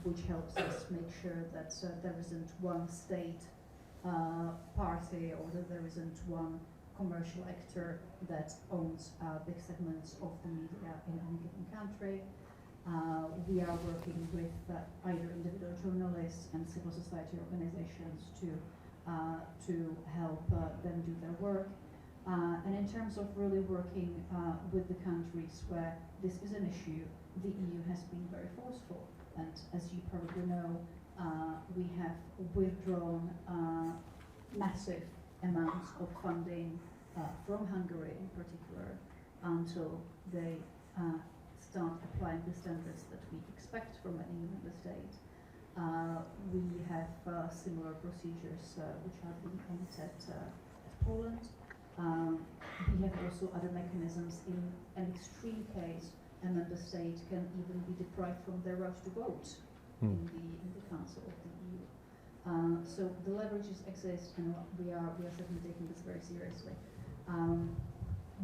which helps us make sure that there isn't one state party, or that there isn't one commercial actor that owns big segments of the media in any given country. We are working with either individual journalists and civil society organizations to help them do their work. And in terms of really working with the countries where this is an issue, the EU has been very forceful. And as you probably know, we have withdrawn massive amounts of funding from Hungary in particular until they start applying the standards that we expect from any member state. We have similar procedures which are being aimed at Poland. We have also other mechanisms. In an extreme case, a member state can even be deprived from their right to vote in the Council of the EU. So the leverages exist, and we are certainly taking this very seriously.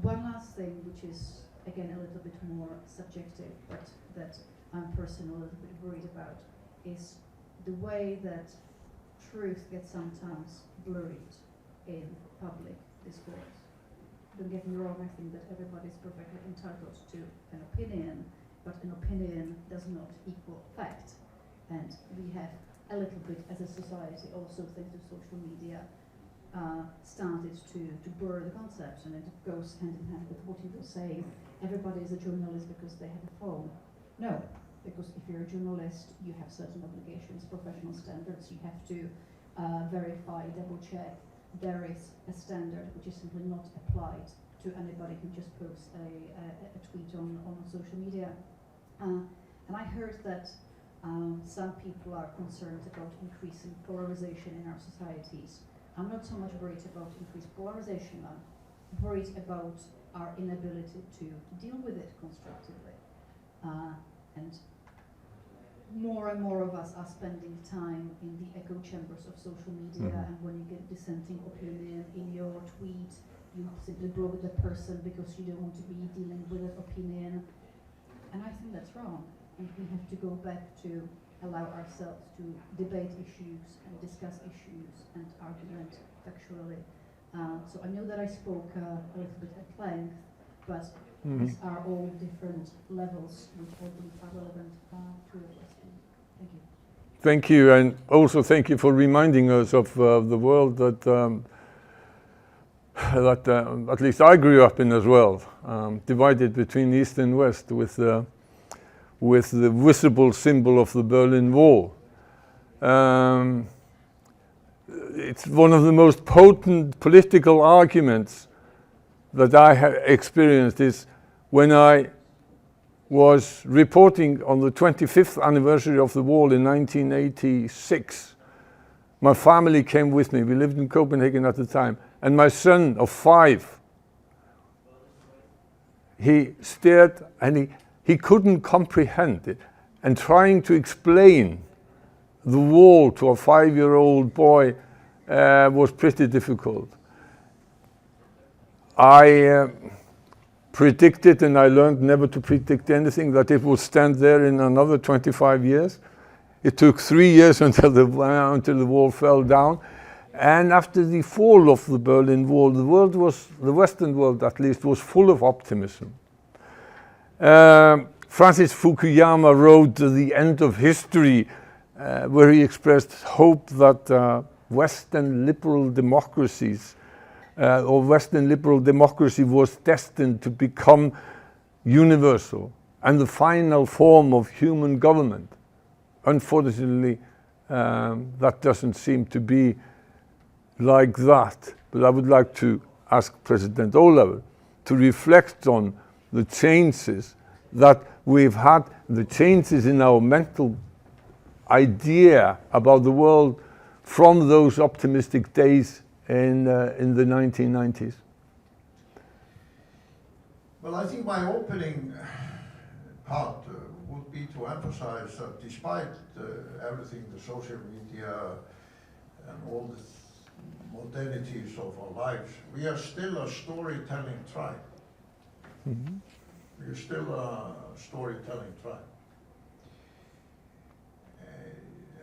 One last thing, which is again a little bit more subjective, but that I'm personally a little bit worried about, is the way that truth gets sometimes blurred in public discourse. Don't get me wrong, I think that everybody is perfectly entitled to an opinion, but an opinion does not equal fact. And we have a little bit as a society also thanks to social media started to blur the concepts, and it goes hand in hand with what you were saying. Everybody is a journalist because they have a phone. No, because if you're a journalist, you have certain obligations, professional standards, you have to verify, double check. There is a standard which is simply not applied to anybody who just posts a tweet on social media. And I heard that some people are concerned about increasing polarization in our societies. I'm not so much worried about increased polarization, I'm worried about our inability to deal with it constructively. And more and more of us are spending time in the echo chambers of social media, and when you get dissenting opinion in your tweet, you simply block the person because you don't want to be dealing with that opinion. And I think that's wrong. And we have to go back to allow ourselves to debate issues and discuss issues and argument factually. So I know that I spoke a little bit at length, but these are all different levels which I believe are relevant to address. Thank you. Thank you, and also thank you for reminding us of the world that at least I grew up in as well, divided between East and West with the visible symbol of the Berlin Wall. It's one of the most potent political arguments that I have experienced is when I was reporting on the 25th anniversary of the wall in 1986. My family came with me. We lived in Copenhagen at the time. And my son of 5, he stared and he couldn't comprehend it. And trying to explain the wall to a 5-year-old boy was pretty difficult. I predicted, and I learned never to predict anything, that it would stand there in another 25 years. It took 3 years until the wall fell down. And after the fall of the Berlin Wall, the Western world at least, was full of optimism. Francis Fukuyama wrote The End of History, where he expressed hope that Western liberal democracies or Western liberal democracy was destined to become universal and the final form of human government. Unfortunately, that doesn't seem to be like that. But I would like to ask President Olav to reflect on the changes that we've had, the changes in our mental idea about the world from those optimistic days in the 1990s. Well, I think my opening part would be to emphasize that despite everything, the social media and all the modernities of our lives, we are still a storytelling tribe. Mm-hmm. We are still a storytelling tribe.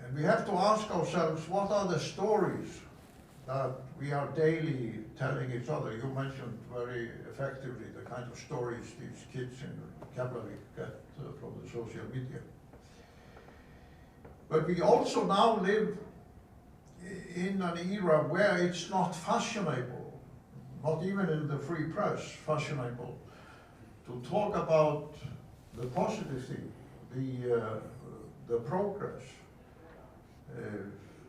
And we have to ask ourselves, what are the stories that we are daily telling each other? You mentioned very effectively the kind of stories these kids in Keflavik get from the social media. But we also now live in an era where it's not fashionable, not even in the free press, fashionable, to talk about the positive thing, the progress.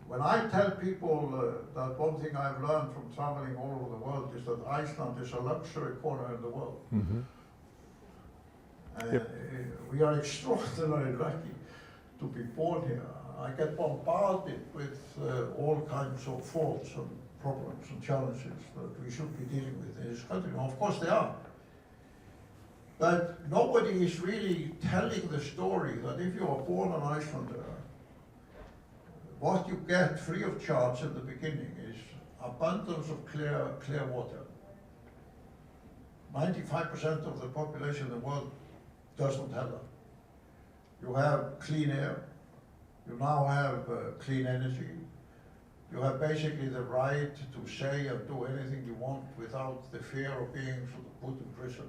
When I tell people that one thing I've learned from traveling all over the world is that Iceland is a luxury corner in the world. Mm-hmm. Yep. We are extraordinarily lucky to be born here. I get bombarded with all kinds of faults and problems and challenges that we should be dealing with in this country. Now, of course they are. But nobody is really telling the story that if you are born an Icelander, what you get free of charge in the beginning is abundance of clear water. 95% of the population in the world does not have that. You have clean air, you now have clean energy, you have basically the right to say and do anything you want without the fear of being sort of put in prison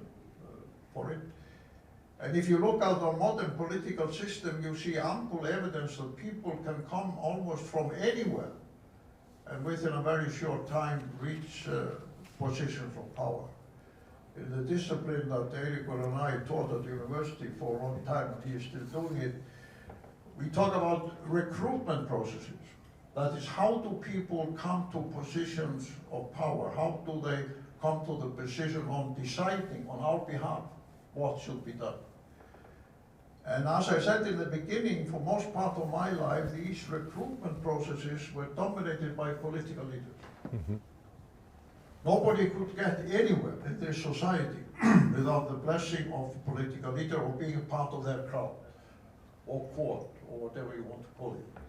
for it. And if you look at our modern political system, you see ample evidence that people can come almost from anywhere and within a very short time reach positions of power. In the discipline that Eiríkur and I taught at university for a long time, and he is still doing it, we talk about recruitment processes. That is, how do people come to positions of power? How do they come to the position on deciding on our behalf what should be done? And as I said in the beginning, for most part of my life, these recruitment processes were dominated by political leaders. Mm-hmm. Nobody could get anywhere in this society without the blessing of a political leader or being a part of their crowd, or court, or whatever you want to call it.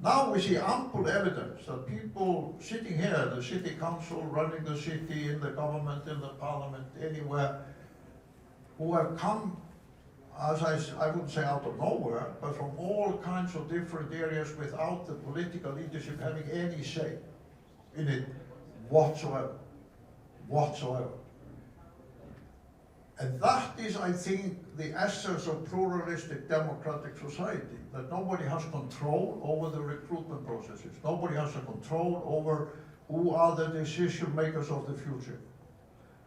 Now we see ample evidence that people sitting here, the city council, running the city, in the government, in the parliament, anywhere, who have come, as I wouldn't say out of nowhere, but from all kinds of different areas without the political leadership having any say in it whatsoever. And that is, I think, the essence of pluralistic democratic society, that nobody has control over the recruitment processes. Nobody has a control over who are the decision makers of the future.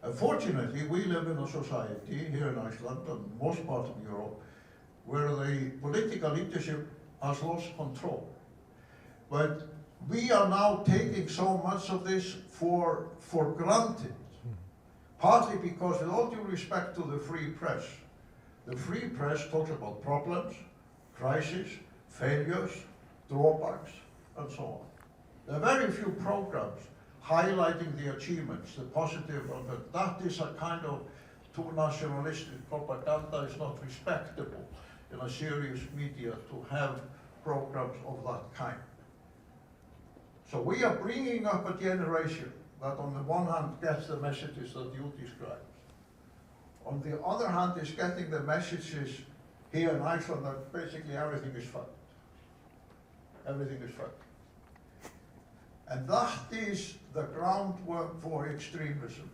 Unfortunately, we live in a society here in Iceland and most parts of Europe where the political leadership has lost control. But we are now taking so much of this for granted. Partly because, with all due respect to the free press talks about problems, crises, failures, drawbacks, and so on. There are very few programs highlighting the achievements, the positive of it. That is a kind of too nationalistic propaganda. Is not respectable in a serious media to have programs of that kind. So we are bringing up a generation that on the one hand gets the messages that you described. On the other hand is getting the messages here in Iceland that basically everything is fucked. Everything is fucked. And that is the groundwork for extremism.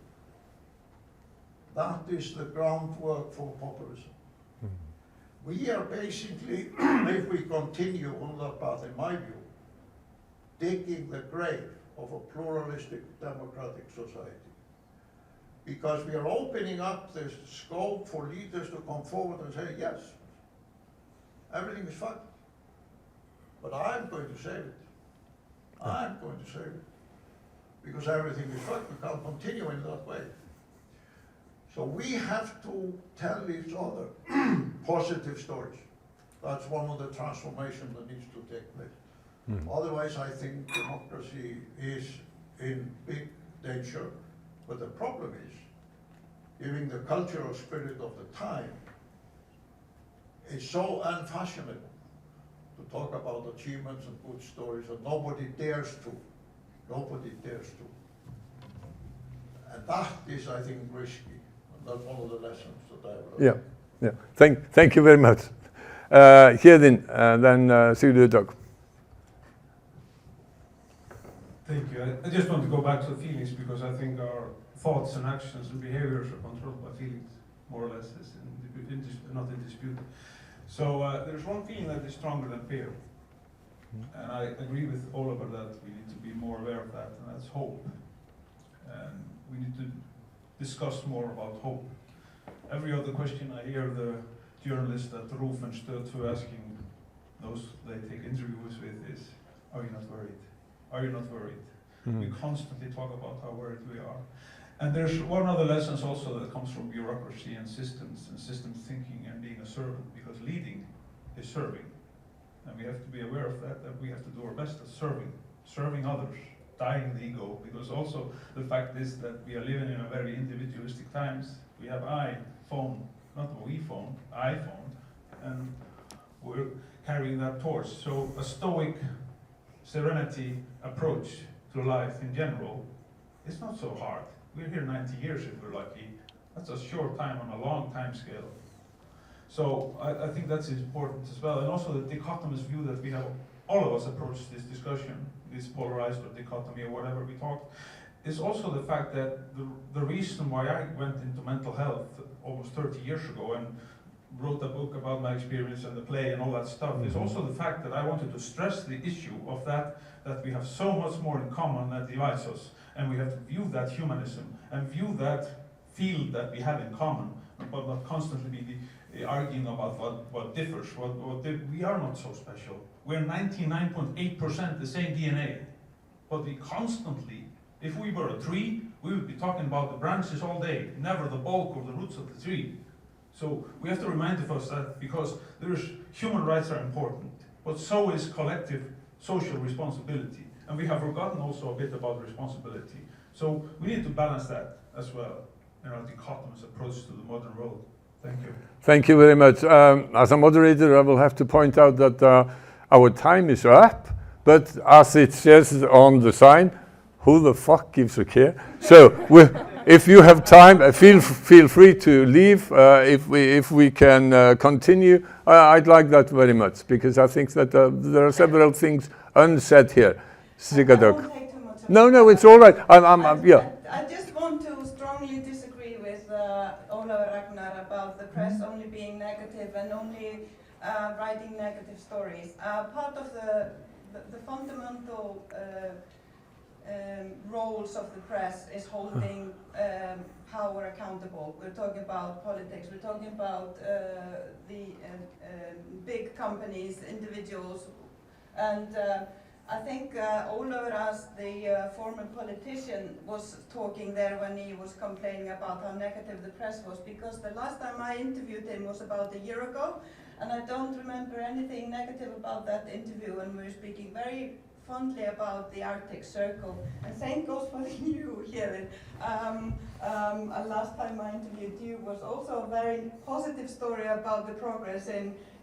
That is the groundwork for populism. We are basically, if we continue on that path, in my view, digging the grave of a pluralistic democratic society. Because we are opening up the scope for leaders to come forward and say, yes, everything is fucked, but I'm going to save it. I'm going to save it. Because everything is fucked, we can't continue in that way. So we have to tell each other positive stories. That's one of the transformations that needs to take place. Otherwise, I think democracy is in big danger. But the problem is, given the cultural spirit of the time, it's so unfashionable to talk about achievements and good stories, and nobody dares to. Nobody dares to. And that is, I think, risky. And that's one of the lessons that I've learned. Yeah. Thank you very much. Héðinn, then Sigríður Dögg. Thank you. I just want to go back to feelings because I think our thoughts and actions and behaviors are controlled by feelings, more or less, is not in dispute. So there's one feeling that is stronger than fear. And I agree with Oliver that we need to be more aware of that, and that's hope. And we need to discuss more about hope. Every other question I hear the journalists at RIFF and Stöð asking those they take interviews with is, are you not worried? Are you not worried? We constantly talk about how worried we are. And there's one other lesson also that comes from bureaucracy and systems thinking and being a servant, because leading is serving. And we have to be aware of that we have to do our best at serving others, dying the ego, because also the fact is that we are living in a very individualistic times. We have iPhone, not we phone, iPhone, and we're carrying that torch. So a stoic serenity approach to life in general, it's not so hard. We're here 90 years if we're lucky. That's a short time on a long time scale. So I think that's important as well. And also the dichotomous view that we have, all of us approach this discussion, this polarized or dichotomy or whatever we talked, is also the fact that the reason why I went into mental health almost 30 years ago and wrote a book about my experience and the play and all that stuff is also the fact that I wanted to stress the issue of that we have so much more in common that divides us, and we have to view that humanism and view that field that we have in common, but not constantly be arguing about what differs. We are not so special. We're 99.8% the same DNA, but we constantly, if we were a tree, we would be talking about the branches all day, never the bulk or the roots of the tree. So we have to remind ourselves that because human rights are important, but so is collective social responsibility. And we have forgotten also a bit about responsibility. So we need to balance that as well in our dichotomous approach to the modern world. Thank you. Thank you very much. As a moderator, I will have to point out that our time is up, but as it says on the sign, who the fuck gives a care? So if you have time, feel free to leave. If we can continue, I'd like that very much, because I think that there are several things unsaid here. Sigurdok. No, it's all right. Yeah. I just want to strongly disagree with Ólafur Ragnar about the press only being negative and only writing negative stories. Part of the fundamental roles of the press is holding power accountable. We're talking about politics, we're talking about the big companies, individuals, and I think Ólafur, as the former politician, was talking there when he was complaining about how negative the press was, because the last time I interviewed him was about a year ago, and I don't remember anything negative about that interview, and we were speaking very fondly about the Arctic Circle. And same goes for you, Helen. Last time I interviewed you was also a very positive story about the progress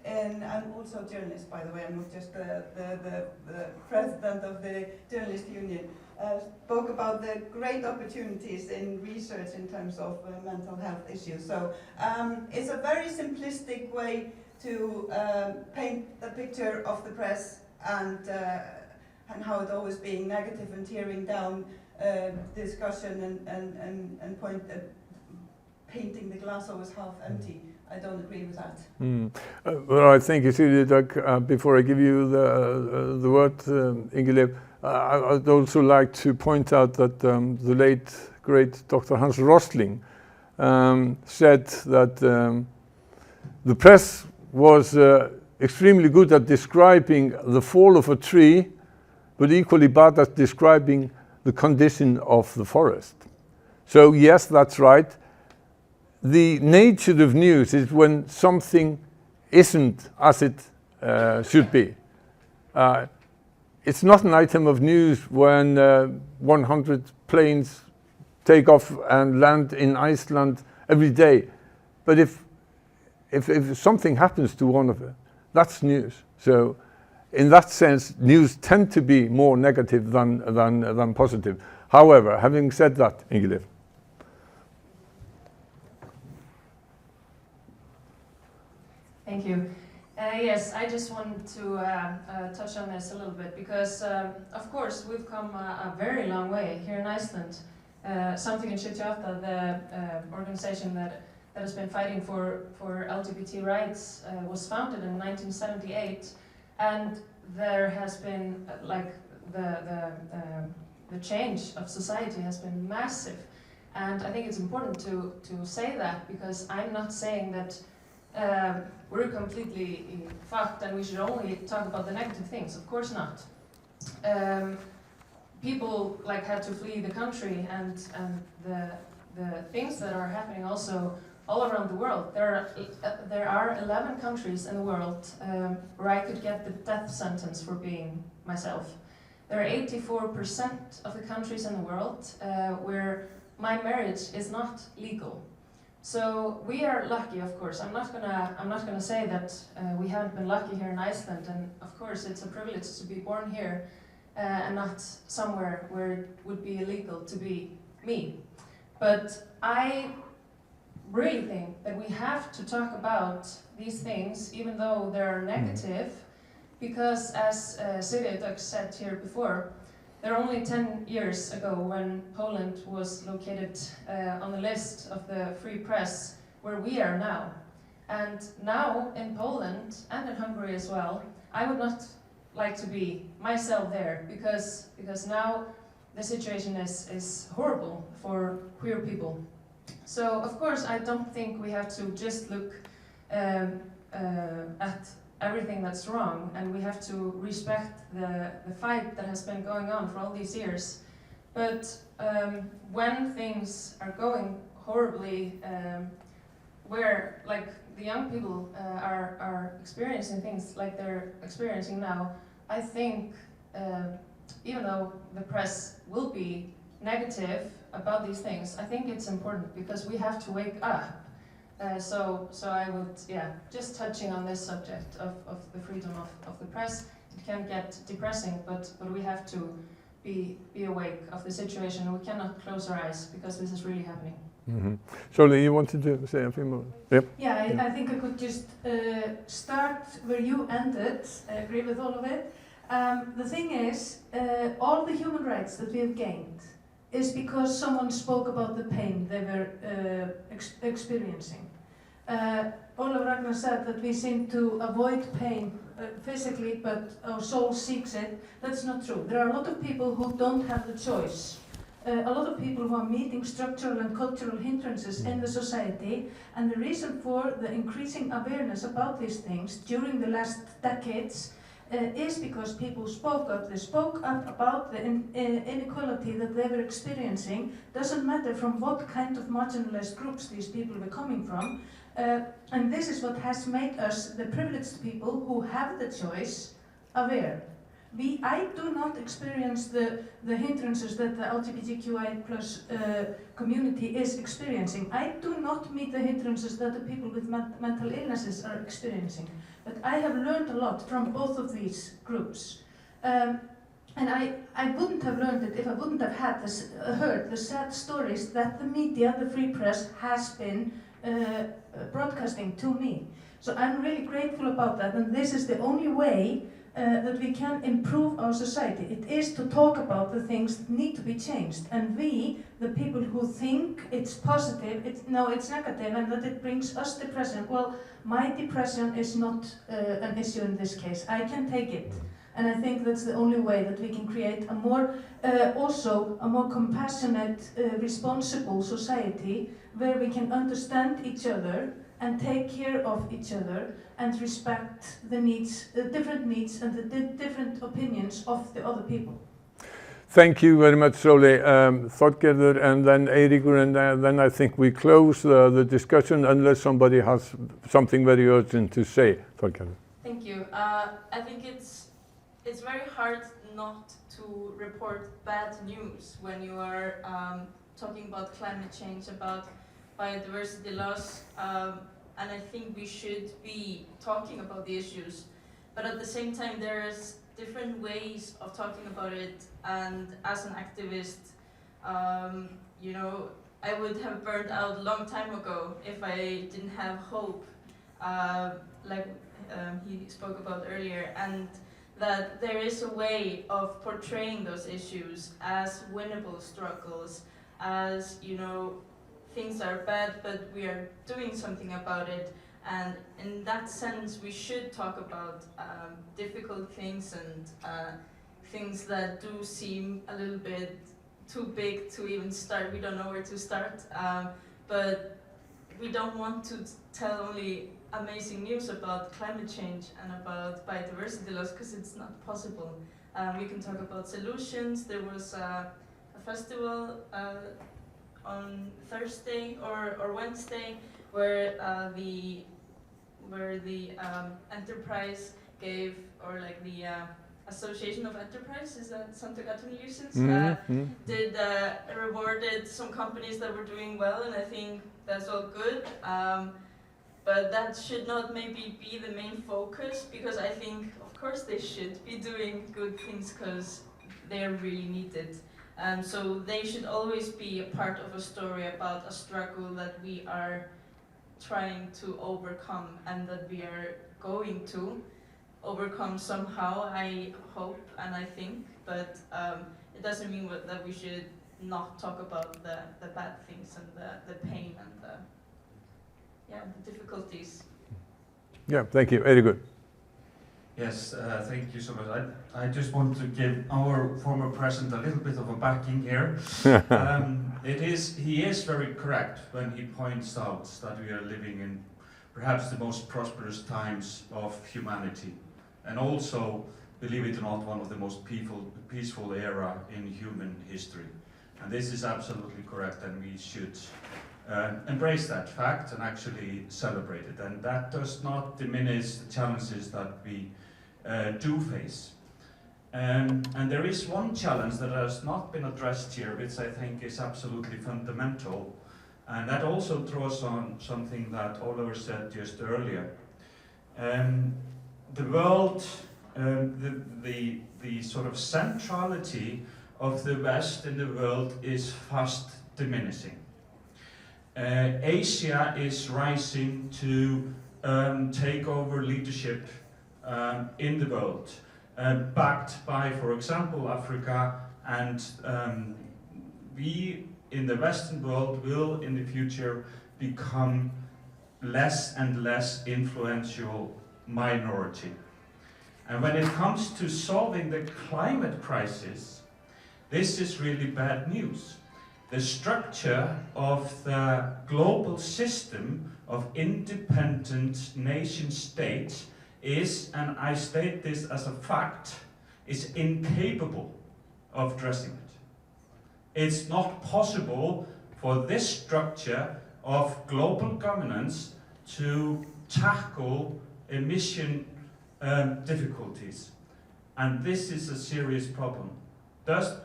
and I'm also a journalist, by the way. I'm not just the president of the Journalist Union. Spoke about the great opportunities in research in terms of mental health issues. So it's a very simplistic way to paint the picture of the press and how it always being negative and tearing down discussion and painting the glass always half empty. I don't agree with that. Well, I think you see that before I give you the word, Ingileif, I'd also like to point out that the late great Dr. Hans Rosling said that the press was extremely good at describing the fall of a tree, but equally bad at describing the condition of the forest. So yes, that's right. The nature of news is when something isn't as it should be. It's not an item of news when 100 planes take off and land in Iceland every day. But if something happens to one of them, that's news. So in that sense, news tend to be more negative than positive. However, having said that, Ingileif. Thank you. Yes, I just wanted to touch on this a little bit because, of course, we've come a very long way here in Iceland. Something in Sitjata, the organization that has been fighting for LGBT rights, was founded in 1978, and there has been the change of society has been massive, and I think it's important to say that, because I'm not saying that we're completely fucked and we should only talk about the negative things. Of course not. People had to flee the country, and the things that are happening also all around the world. There are 11 countries in the world where I could get the death sentence for being myself. There are 84% of the countries in the world where my marriage is not legal. So we are lucky, of course. I'm not gonna say that we haven't been lucky here in Iceland, and of course it's a privilege to be born here. and not somewhere where it would be illegal to be me. But I really think that we have to talk about these things, even though they're negative, because as Sirje said here before, there are only 10 years ago when Poland was located on the list of the free press where we are now. And now in Poland and in Hungary as well, I would not like to be myself there because now the situation is horrible for queer people. So of course I don't think we have to just look at everything that's wrong, and we have to respect the fight that has been going on for all these years. But when things are going horribly, where like the young people are experiencing things like they're experiencing now, I think even though the press will be negative about these things, I think it's important because we have to wake up. So I would, just touching on this subject of the freedom of the press, it can get depressing, but we have to be awake of the situation. We cannot close our eyes because this is really happening. Mm-hmm. Shirley, you wanted to say a few more? Yep. Yeah, I think I could just start where you ended. I agree with all of it. The thing is, all the human rights that we have gained is because someone spoke about the pain they were experiencing. Ólafur Ragnar said that we seem to avoid pain physically, but our soul seeks it. That's not true. There are a lot of people who don't have the choice. A lot of people who are meeting structural and cultural hindrances in the society, and the reason for the increasing awareness about these things during the last decades is because people spoke up. They spoke up about the inequality that they were experiencing. Doesn't matter from what kind of marginalized groups these people were coming from. And this is what has made us, the privileged people who have the choice, aware. I do not experience the hindrances that the LGBTQI plus community is experiencing. I do not meet the hindrances that the people with mental illnesses are experiencing. But I have learned a lot from both of these groups. And I wouldn't have learned it if I wouldn't have heard the sad stories that the media, the free press, has been broadcasting to me. So I'm really grateful about that, and this is the only way that we can improve our society. It is to talk about the things that need to be changed. And we, the people who think it's positive, it's negative, and that it brings us depression. Well, my depression is not an issue in this case. I can take it. And I think that's the only way that we can create a more, also a more compassionate, responsible society where we can understand each other and take care of each other and respect the needs, the different needs and the different opinions of the other people. Thank you very much, Sóley. Þorgerður and then Eiríkur, and then I think we close the discussion unless somebody has something very urgent to say. Þorgerður. Thank you. I think it's very hard not to report bad news when you are talking about climate change, about biodiversity loss, and I think we should be talking about the issues. But at the same time, there's different ways of talking about it, and as an activist, you know, I would have burned out a long time ago if I didn't have hope, like he spoke about earlier, and that there is a way of portraying those issues as winnable struggles, as, you know, things are bad, but we are doing something about it. And in that sense, we should talk about difficult things and things that do seem a little bit too big to even start. We don't know where to start, but we don't want to tell only amazing news about climate change and about biodiversity loss, because it's not possible. We can talk about solutions. There was a festival on Thursday or Wednesday where the enterprise gave, or like the Association of Enterprise, is that Samtök Atvinnulífsins, did rewarded some companies that were doing well, and I think that's all good. But that should not maybe be the main focus, because I think, of course, they should be doing good things, because they're really needed. So they should always be a part of a story about a struggle that we are trying to overcome and that we are going to overcome somehow, I hope and I think, but it doesn't mean that we should not talk about the bad things and the pain and the difficulties. Yeah, thank you. Very good. Yes, thank you so much. I just want to give our former president a little bit of a backing here. He is very correct when he points out that we are living in perhaps the most prosperous times of humanity, and also, believe it or not, one of the most peaceful era in human history. And this is absolutely correct, and we should embrace that fact and actually celebrate it. And that does not diminish the challenges that we do face. And there is one challenge that has not been addressed here, which I think is absolutely fundamental, and that also draws on something that Oliver said just earlier. The world, the sort of centrality of the West in the world is fast diminishing. Asia is rising to take over leadership in the world, backed by, for example, Africa, and we in the Western world will in the future become less and less influential minority. And when it comes to solving the climate crisis, this is really bad news. The structure of the global system of independent nation states is, and I state this as a fact, is incapable of addressing it. It's not possible for this structure of global governance to tackle emission difficulties. And this is a serious problem. Thus,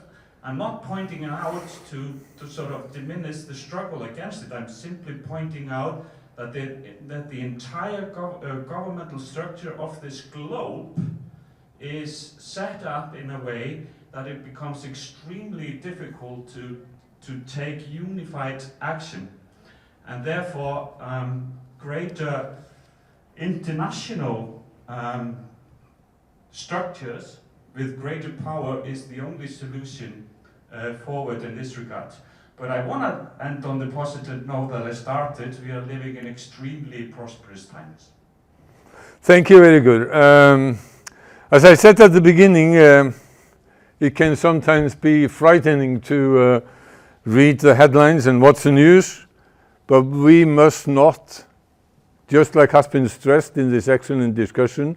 I'm not pointing it out to sort of diminish the struggle against it. I'm simply pointing out that the entire governmental structure of this globe is set up in a way that it becomes extremely difficult to take unified action. And therefore, greater international structures with greater power is the only solution forward in this regard. But I want to end on the positive note that I started. We are living in extremely prosperous times. Thank you, very good. As I said at the beginning, it can sometimes be frightening to read the headlines and watch the news, but we must not, just like has been stressed in this excellent discussion,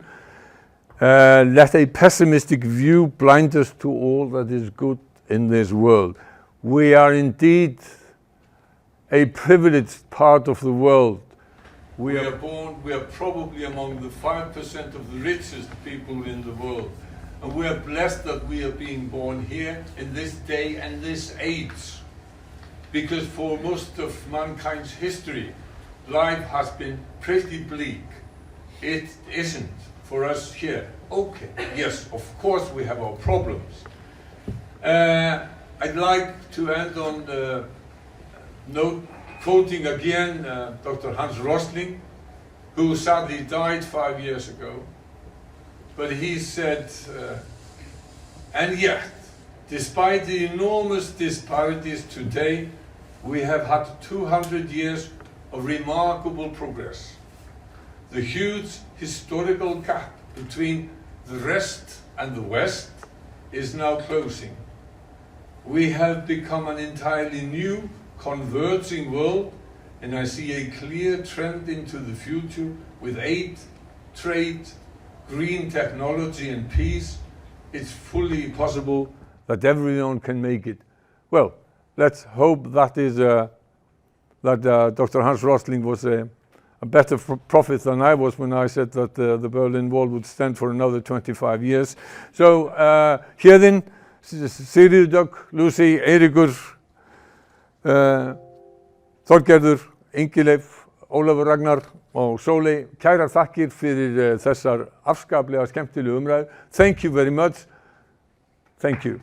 let a pessimistic view blind us to all that is good in this world. We are indeed a privileged part of the world. We are probably among the 5% of the richest people in the world. And we are blessed that we are being born here in this day and this age. Because for most of mankind's history, life has been pretty bleak. It isn't for us here. Okay, yes, of course we have our problems. I'd like to end on the note, quoting again Dr. Hans Rosling, who sadly died 5 years ago. But he said, and yet, despite the enormous disparities today, we have had 200 years of remarkable progress. The huge historical gap between the East and the West is now closing. We have become an entirely new, converging world, and I see a clear trend into the future with aid, trade, green technology and peace. It's fully possible that everyone can make it. Well, let's hope that is that Dr. Hans Rosling was a better prophet than I was when I said that the Berlin Wall would stand for another 25 years. So Héðinn, Sigríður Dögg, Lucy, Eiríkur, Þorgerður, Ingileif, Ólafur Ragnar og Sóley, kærar þakkir fyrir þessar afskaplega skemmtilegu umræðu. Thank you very much. Thank you.